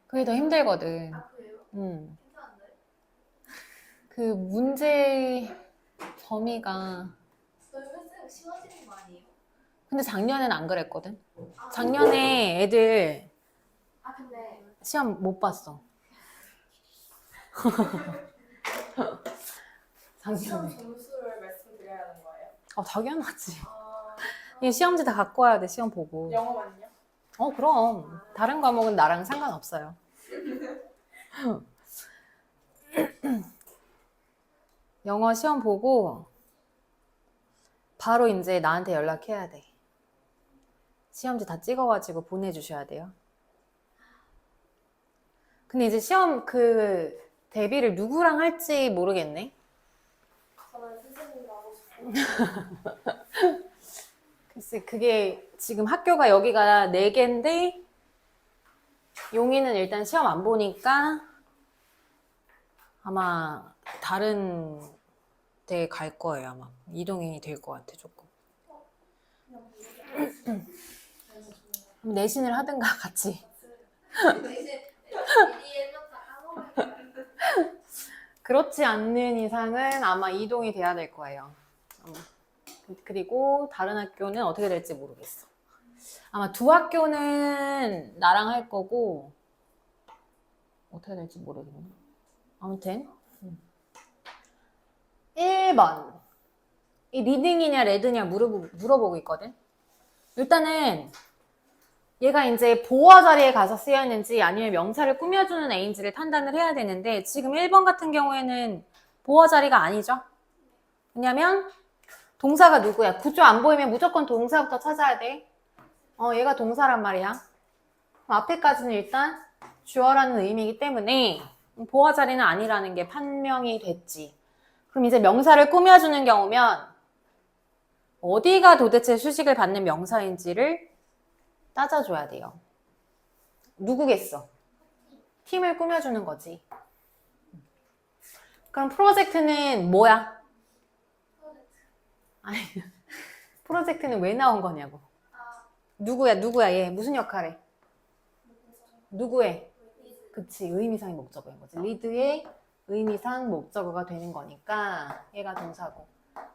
그게 더 힘들거든. 그 문제 범위가. 근데 작년에는 안 그랬거든. 작년에 애들 시험 못 봤어. 시험 작년에. 점수를 말씀드려야 하는 거예요? 당연하지. 이 시험지 다 갖고 와야 돼, 시험 보고. 영어만요? 그럼. 다른 과목은 나랑 상관없어요. 영어 시험 보고 바로 이제 나한테 연락해야 돼. 시험지 다 찍어가지고 보내주셔야 돼요. 근데 이제 시험 대비를 누구랑 할지 모르겠네. 저는 선생님도 하고 싶어요. 글쎄, 그게 지금 학교가 여기가 4개인데 용이는 일단 시험 안 보니까 아마 다른 데 갈 거예요. 아마 이동이 될 것 같아, 조금. 그럼 내신을 하든가 같이. 그렇지 않는 이상은 아마 이동이 돼야 될 거예요. 그리고 다른 학교는 어떻게 될지 모르겠어. 아마 2학교는 나랑 할 거고 어떻게 될지 모르겠네. 아무튼 1번 이 리딩이냐 레드냐 물어보고 있거든. 일단은 얘가 이제 보어 자리에 가서 쓰였는지 아니면 명사를 꾸며주는 애인지를 판단을 해야 되는데 지금 1번 같은 경우에는 보어 자리가 아니죠. 왜냐면 동사가 누구야? 구조 안 보이면 무조건 동사부터 찾아야 돼. 얘가 동사란 말이야. 앞에까지는 일단 주어라는 의미이기 때문에 보어 자리는 아니라는 게 판명이 됐지. 그럼 이제 명사를 꾸며주는 경우면 어디가 도대체 수식을 받는 명사인지를 따져줘야 돼요. 누구겠어? 팀을 꾸며주는 거지. 그럼 프로젝트는 뭐야? 아니, 프로젝트는 왜 나온 거냐고. 누구야 얘 무슨 역할해? 누구의? 그치, 의미상의 목적어인 거지. 리드의 의미상 목적어가 되는 거니까 얘가 동사고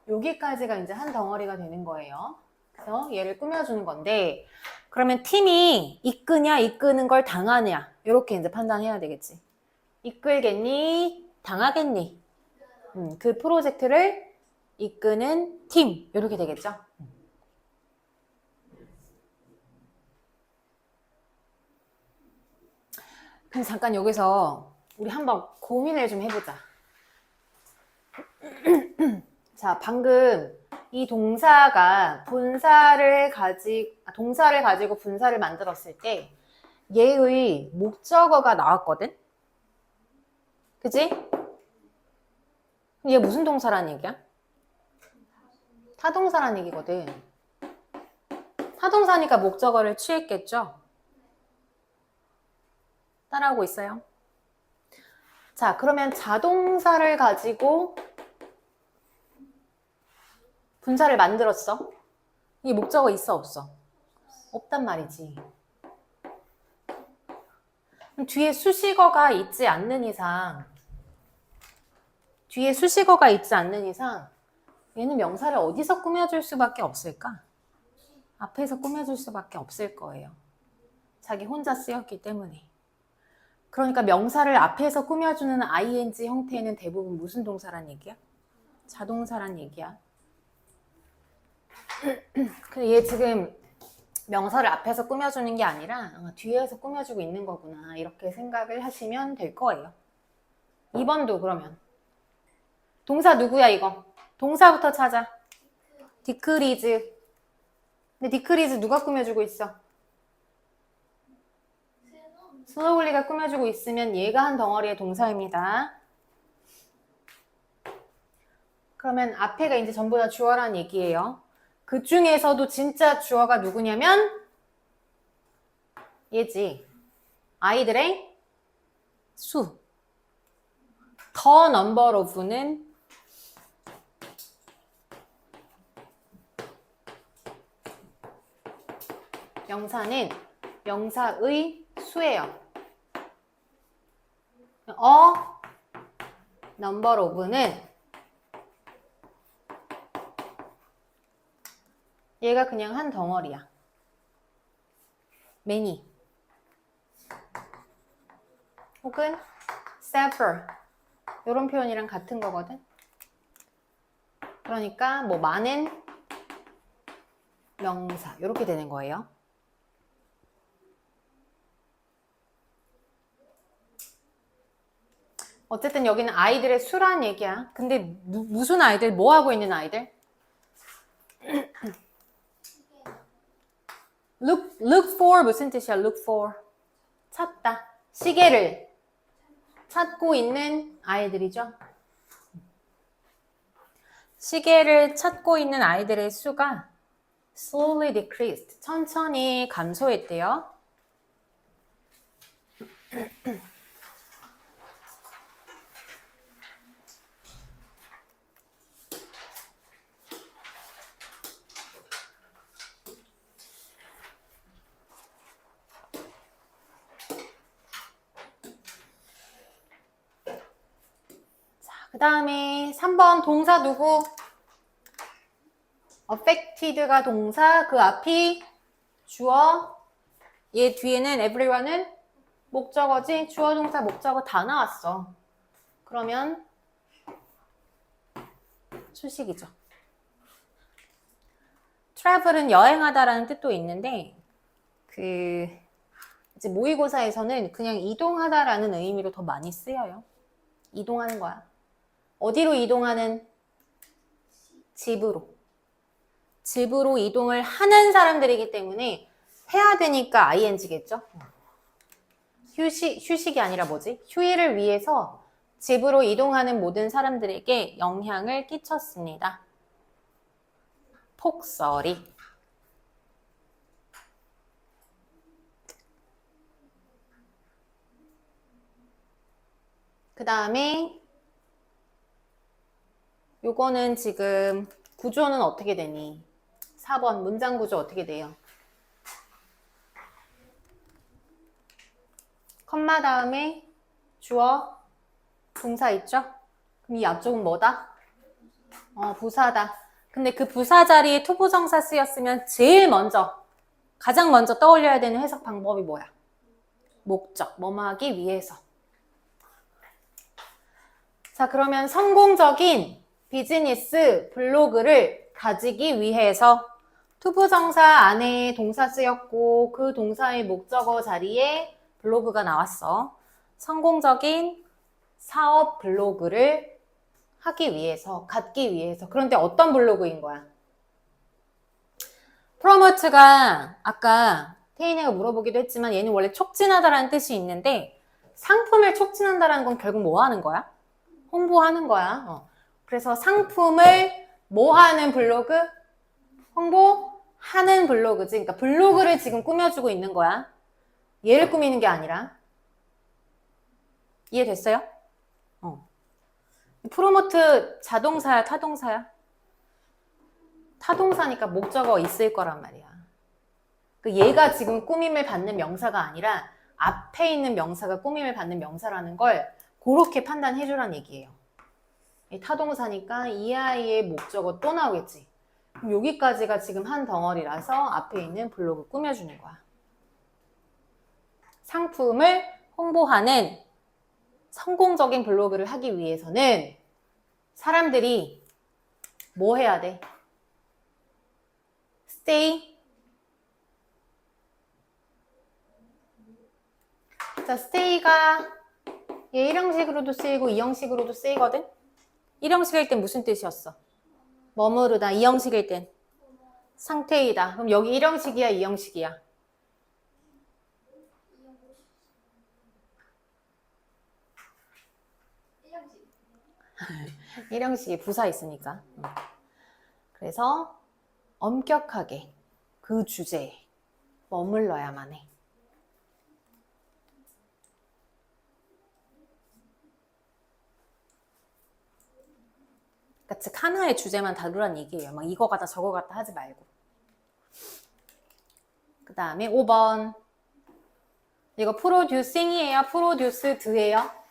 여기까지가 이제 한 덩어리가 되는 거예요. 그래서 얘를 꾸며주는 건데 그러면 팀이 이끄냐 이끄는 걸 당하냐 이렇게 이제 판단해야 되겠지. 이끌겠니? 당하겠니? 그 프로젝트를 이끄는 팀 이렇게 되겠죠. 그럼 잠깐 여기서 우리 한번 고민을 좀 해보자. 자, 방금 이 동사가 동사를 가지고 분사를 만들었을 때 얘의 목적어가 나왔거든? 그치? 얘 무슨 동사란 얘기야? 타동사란 얘기거든. 타동사니까 목적어를 취했겠죠? 따라오고 있어요? 자, 그러면 자동사를 가지고 분사를 만들었어. 이게 목적어 있어 없어? 없단 말이지. 그럼 뒤에 수식어가 있지 않는 이상 얘는 명사를 어디서 꾸며줄 수밖에 없을까? 앞에서 꾸며줄 수밖에 없을 거예요. 자기 혼자 쓰였기 때문에. 그러니까 명사를 앞에서 꾸며주는 ing 형태는 대부분 무슨 동사란 얘기야? 자동사란 얘기야. 근데 얘 지금 명사를 앞에서 꾸며주는 게 아니라 뒤에서 꾸며주고 있는 거구나 이렇게 생각을 하시면 될 거예요. 2번도 그러면 동사 누구야 이거? 동사부터 찾아. decrease 근데 decrease 누가 꾸며주고 있어? slowly가 꾸며주고 있으면 얘가 한 덩어리의 동사입니다. 그러면 앞에가 이제 전부 다 주어라는 얘기예요. 그 중에서도 진짜 주어가 누구냐면 얘지. 아이들의 수. The number of는 명사는 명사의 수예요. number of는 얘가 그냥 한 덩어리야. many 혹은 several 이런 표현이랑 같은 거거든. 그러니까 뭐 많은 명사 이렇게 되는 거예요. 어쨌든 여기는 아이들의 수란 얘기야. 근데 무슨 아이들? 뭐 하고 있는 아이들? look for 무슨 뜻이야? look for 찾다. 시계를 찾고 있는 아이들이죠. 시계를 찾고 있는 아이들의 수가 slowly decreased. 천천히 감소했대요. 그 다음에 3번 동사 누구? affected가 동사, 그 앞이 주어, 얘 뒤에는 everyone은 목적어지, 주어, 동사, 목적어 다 나왔어. 그러면 수식이죠. travel은 여행하다라는 뜻도 있는데 이제 모의고사에서는 그냥 이동하다라는 의미로 더 많이 쓰여요. 이동하는 거야. 어디로 이동하는? 집으로. 집으로 이동을 하는 사람들이기 때문에 해야 되니까 ing겠죠. 휴식이 아니라 뭐지? 휴일을 위해서 집으로 이동하는 모든 사람들에게 영향을 끼쳤습니다. 폭설이. 그 다음에 요거는 지금 구조는 어떻게 되니? 4번 문장 구조 어떻게 돼요? 컴마 다음에 주어, 동사 있죠? 그럼 이 앞쪽은 뭐다? 부사다. 근데 그 부사 자리에 투부정사 쓰였으면 제일 먼저, 가장 먼저 떠올려야 되는 해석 방법이 뭐야? 목적, 뭐뭐 하기 위해서. 자, 그러면 성공적인 비즈니스 블로그를 가지기 위해서 투부정사 안에 동사 쓰였고 그 동사의 목적어 자리에 블로그가 나왔어. 성공적인 사업 블로그를 하기 위해서, 갖기 위해서. 그런데 어떤 블로그인 거야? 프로모트가 아까 태인이가 물어보기도 했지만 얘는 원래 촉진하다라는 뜻이 있는데 상품을 촉진한다라는 건 결국 뭐 하는 거야? 홍보하는 거야. 그래서 상품을 뭐 하는 블로그? 홍보하는 블로그지. 그러니까 블로그를 지금 꾸며주고 있는 거야. 얘를 꾸미는 게 아니라. 이해됐어요? 프로모트 자동사야, 타동사야? 타동사니까 목적어 있을 거란 말이야. 얘가 지금 꾸밈을 받는 명사가 아니라 앞에 있는 명사가 꾸밈을 받는 명사라는 걸 그렇게 판단해 주란 얘기예요. 타동사니까 이 아이의 목적어 또 나오겠지. 그럼 여기까지가 지금 한 덩어리라서 앞에 있는 블로그 꾸며주는 거야. 상품을 홍보하는 성공적인 블로그를 하기 위해서는 사람들이 뭐 해야 돼? stay. 자, stay가 얘 1형식으로도 쓰이고 2형식으로도 쓰이거든? 1형식일 땐 무슨 뜻이었어? 머무르다. 2형식일 땐 상태이다. 그럼 여기 1형식이야, 2형식이야? 1형식이 부사 있으니까. 그래서 엄격하게 그 주제에 머물러야만 해. 그러니까 즉 하나의 주제만 다루란 얘기예요. 막 이거 같다 저거 같다 하지 말고. 그 다음에 5번. 이거 producing이에요? produced예요?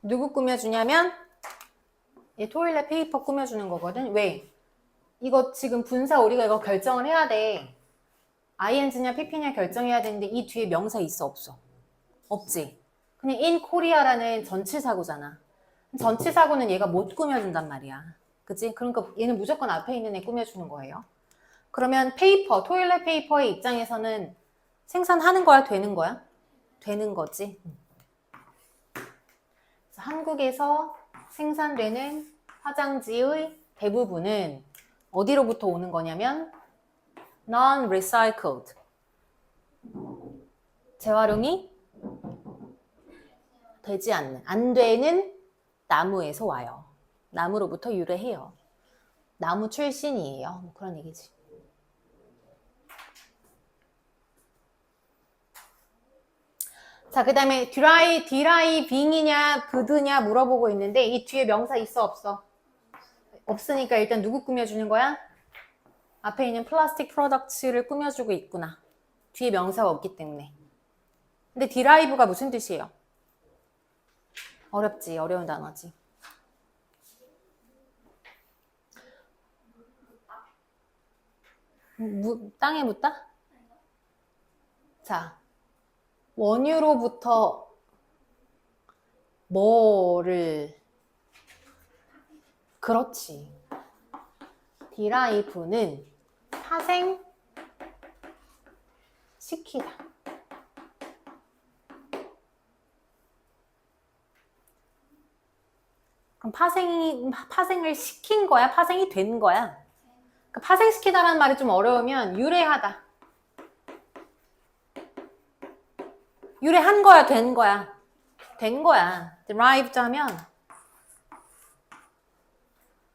누구 꾸며주냐면 이 토일렛 페이퍼 꾸며주는 거거든. 왜? 이거 지금 분사 우리가 이거 결정을 해야 돼. ing냐 pp냐 결정해야 되는데 이 뒤에 명사 있어 없어? 없지. 그냥 in Korea라는 전치사고잖아. 전치사고는 얘가 못 꾸며준단 말이야. 그치? 그러니까 얘는 무조건 앞에 있는 애 꾸며주는 거예요. 그러면 페이퍼, 토일렛 페이퍼의 입장에서는 생산하는 거야? 되는 거야? 되는 거지. 그래서 한국에서 생산되는 화장지의 대부분은 어디로부터 오는 거냐면 non-recycled. 재활용이 되지 않는, 안 되는 나무에서 와요. 나무로부터 유래해요. 나무 출신이에요. 뭐 그런 얘기지. 자, 그 다음에 드라이빙이냐 그드냐 물어보고 있는데 이 뒤에 명사 있어 없어? 없으니까 일단 누구 꾸며주는 거야? 앞에 있는 플라스틱 프로덕츠를 꾸며주고 있구나. 뒤에 명사가 없기 때문에. 근데 드라이브가 무슨 뜻이에요? 어렵지. 어려운 단어지. 땅에 묻다? 자, 원유로부터 뭐를 그렇지. 디라이브는 파생시키다. 그럼 파생을 시킨 거야? 파생이 된 거야? 그러니까 파생시키다라는 말이 좀 어려우면 유래하다. 유래한 거야? 된 거야? 된 거야. derived 하면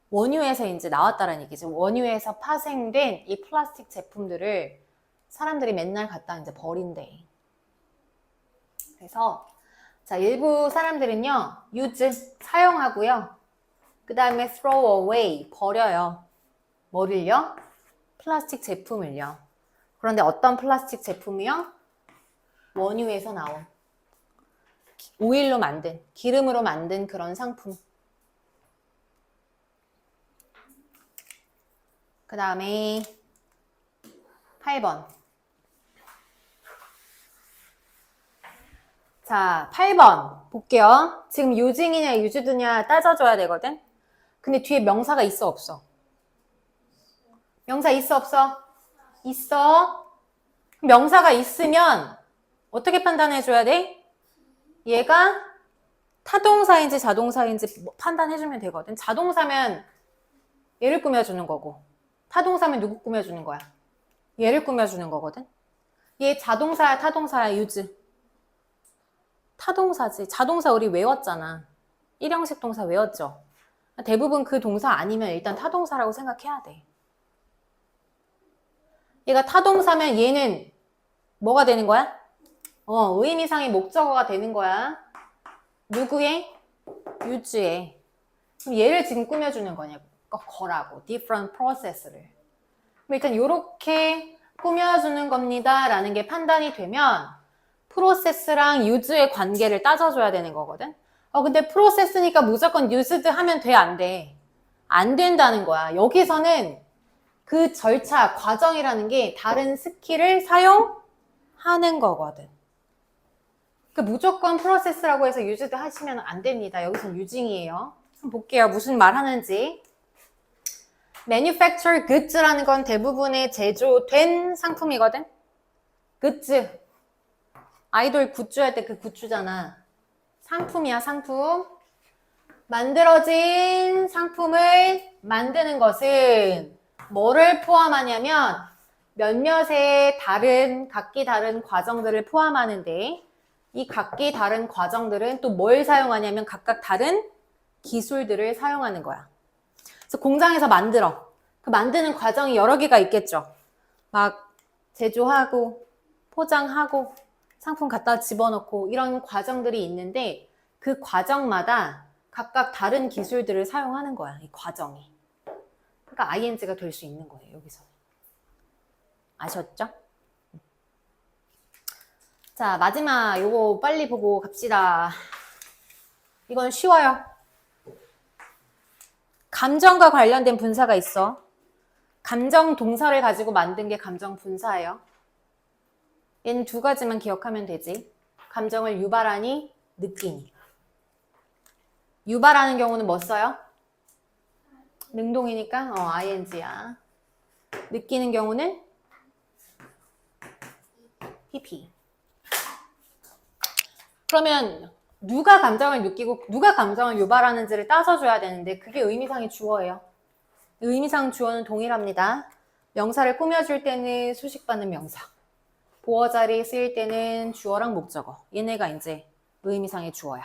원유에서 이제 나왔다라는 얘기죠. 원유에서 파생된 이 플라스틱 제품들을 사람들이 맨날 갖다 이제 버린대. 그래서 자, 일부 사람들은요, use, 사용하고요. 그 다음에 throw away, 버려요. 뭐를요? 플라스틱 제품을요. 그런데 어떤 플라스틱 제품이요? 원유에서 나온 오일로 만든, 기름으로 만든 그런 상품. 그 다음에 8번. 자, 8번 볼게요. 지금 using이냐 used냐 따져줘야 되거든. 근데 뒤에 명사가 있어 없어? 명사 있어 없어? 있어. 명사가 있으면 어떻게 판단해줘야 돼? 얘가 타동사인지 자동사인지 판단해주면 되거든. 자동사면 얘를 꾸며주는 거고, 타동사면 누구 꾸며주는 거야? 얘를 꾸며주는 거거든. 얘 자동사야 타동사야 use? 타동사지. 자동사 우리 외웠잖아. 1형식 동사 외웠죠? 대부분 그 동사 아니면 일단 타동사라고 생각해야 돼. 얘가 타동사면 얘는 뭐가 되는 거야? 의미상의 목적어가 되는 거야. 누구의? use의. 그럼 얘를 지금 꾸며주는 거라고. different process를. 그럼 일단 이렇게 꾸며주는 겁니다 라는 게 판단이 되면 프로세스랑 use의 관계를 따져줘야 되는 거거든. 근데 프로세스니까 무조건 used 하면 돼, 안 돼? 안 된다는 거야. 여기서는 그 절차, 과정이라는 게 다른 스킬을 사용하는 거거든. 그러니까 무조건 프로세스라고 해서 used 하시면 안 됩니다. 여기서는 using이에요. 한번 볼게요. 무슨 말 하는지. manufacture goods라는 건 대부분의 제조된 상품이거든. goods. 아이돌 굿즈 할 때 그 굿즈잖아. 상품이야, 상품. 만들어진 상품을 만드는 것은 뭐를 포함하냐면 몇몇의 각기 다른 과정들을 포함하는데 이 각기 다른 과정들은 또 뭘 사용하냐면 각각 다른 기술들을 사용하는 거야. 그래서 공장에서 만들어. 그 만드는 과정이 여러 개가 있겠죠. 막 제조하고 포장하고 상품 갖다 집어넣고 이런 과정들이 있는데 그 과정마다 각각 다른 기술들을 사용하는 거야. 이 과정이. 그러니까 ing가 될 수 있는 거예요. 여기서. 아셨죠? 자, 마지막 요거 빨리 보고 갑시다. 이건 쉬워요. 감정과 관련된 분사가 있어. 감정 동사를 가지고 만든 게 감정 분사예요. 얘는 두 가지만 기억하면 되지. 감정을 유발하니, 느끼니. 유발하는 경우는 뭐 써요? 능동이니까 ing야. 느끼는 경우는 pp. 그러면 누가 감정을 느끼고 누가 감정을 유발하는지를 따져줘야 되는데 그게 의미상의 주어예요. 의미상 주어는 동일합니다. 명사를 꾸며줄 때는 수식받는 명사. 보어 자리에 쓰일 때는 주어랑 목적어. 얘네가 이제 의미상의 주어야.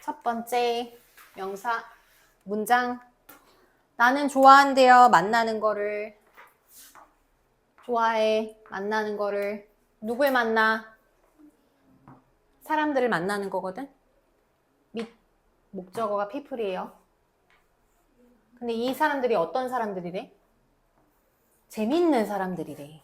첫 번째 명사 문장. 나는 좋아한대요. 만나는 거를. 좋아해. 만나는 거를. 누굴 만나? 사람들을 만나는 거거든. 밑 목적어가 people이에요. 근데 이 사람들이 어떤 사람들이래? 재밌는 사람들이래.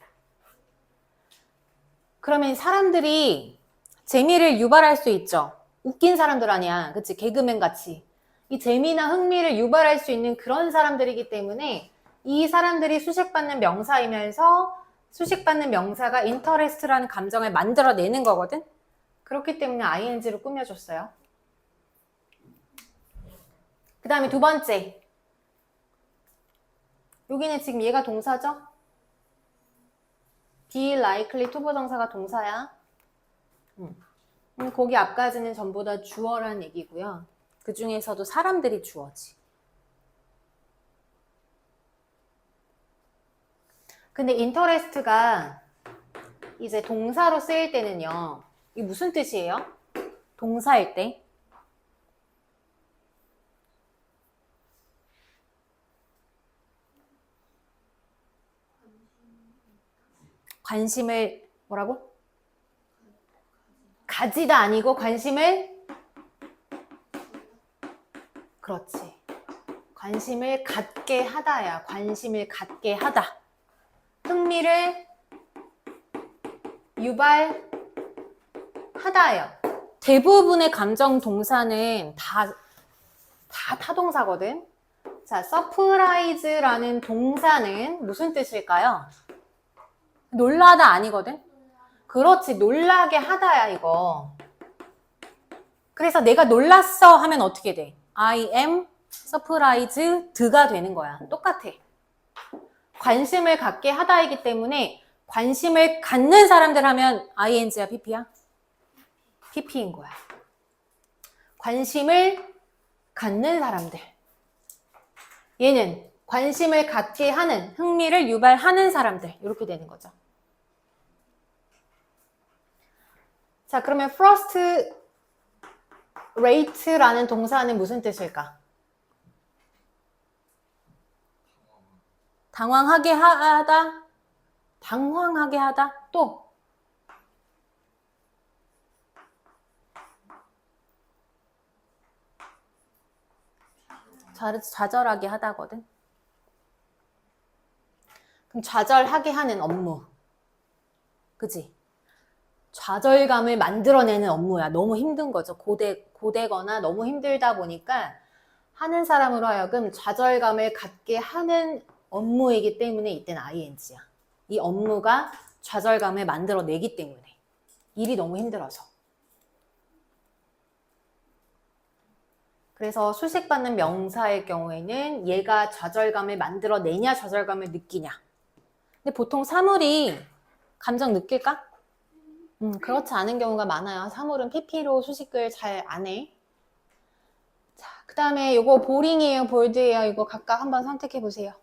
그러면 사람들이 재미를 유발할 수 있죠. 웃긴 사람들 아니야. 그치? 개그맨 같이. 이 재미나 흥미를 유발할 수 있는 그런 사람들이기 때문에 이 사람들이 수식받는 명사이면서 수식받는 명사가 interest라는 감정을 만들어내는 거거든. 그렇기 때문에 ing로 꾸며줬어요. 그 다음에 두 번째. 여기는 지금 얘가 동사죠? be likely to 부정사가 동사야. 거기 앞까지는 전부 다 주어란 얘기고요. 그 중에서도 사람들이 주어지. 근데 interest가 이제 동사로 쓰일 때는요. 이게 무슨 뜻이에요? 동사일 때. 관심을 뭐라고? 가지다 아니고 관심을 그렇지. 관심을 갖게 하다야. 관심을 갖게 하다. 흥미를 유발하다예요. 대부분의 감정 동사는 다 타동사거든. 자, surprise라는 동사는 무슨 뜻일까요? 놀라다 아니거든? 그렇지, 놀라게 하다야, 이거. 그래서 내가 놀랐어 하면 어떻게 돼? I am surprised가 되는 거야. 똑같아. 관심을 갖게 하다이기 때문에 관심을 갖는 사람들 하면 ing야, pp야? pp인 거야. 관심을 갖는 사람들. 얘는 관심을 갖게 하는, 흥미를 유발하는 사람들. 이렇게 되는 거죠. 자, 그러면 frustrate라는 동사는 무슨 뜻일까? 당황하게 하다, 당황하게 하다, 또 좌절하게 하다거든. 그럼 좌절하게 하는 업무. 그치? 좌절감을 만들어내는 업무야. 너무 힘든 거죠. 고되거나 너무 힘들다 보니까 하는 사람으로 하여금 좌절감을 갖게 하는 업무이기 때문에 이때는 ing야. 이 업무가 좌절감을 만들어내기 때문에. 일이 너무 힘들어서. 그래서 수식받는 명사의 경우에는 얘가 좌절감을 만들어내냐 좌절감을 느끼냐. 근데 보통 사물이 감정 느낄까? 그렇지 않은 경우가 많아요. 사물은 PP로 수식을 잘 안 해. 자, 그 다음에 이거 보링이에요, 볼드예요. 이거 각각 한번 선택해 보세요.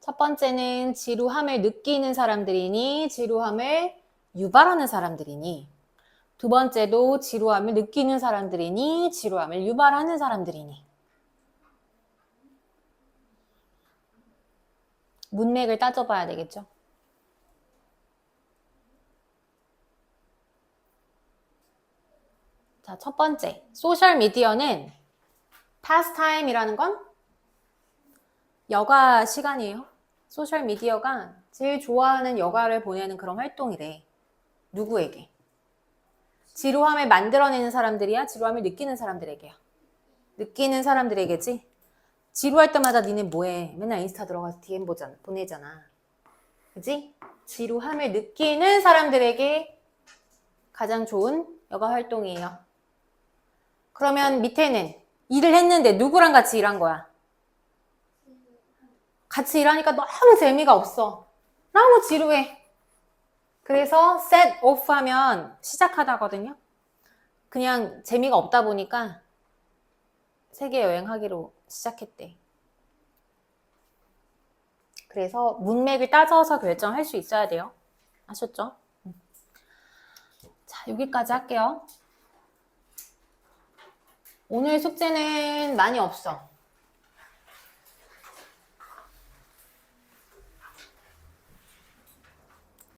첫 번째는 지루함을 느끼는 사람들이니 지루함을 유발하는 사람들이니, 두 번째도 지루함을 느끼는 사람들이니 지루함을 유발하는 사람들이니. 문맥을 따져봐야 되겠죠. 자, 첫 번째, 소셜미디어는 pastime이라는 건 여가 시간이에요. 소셜미디어가 제일 좋아하는 여가를 보내는 그런 활동이래. 누구에게? 지루함을 만들어내는 사람들이야? 지루함을 느끼는 사람들에게요? 느끼는 사람들에게지? 지루할 때마다 니네 뭐해? 맨날 인스타 들어가서 DM 보내잖아. 그지? 지루함을 느끼는 사람들에게 가장 좋은 여가 활동이에요. 그러면 밑에는 일을 했는데 누구랑 같이 일한 거야? 같이 일하니까 너무 재미가 없어. 너무 지루해. 그래서 set off 하면 시작하다거든요. 그냥 재미가 없다 보니까 세계 여행하기로 시작했대. 그래서 문맥을 따져서 결정할 수 있어야 돼요. 아셨죠? 자, 여기까지 할게요. 오늘 숙제는 많이 없어.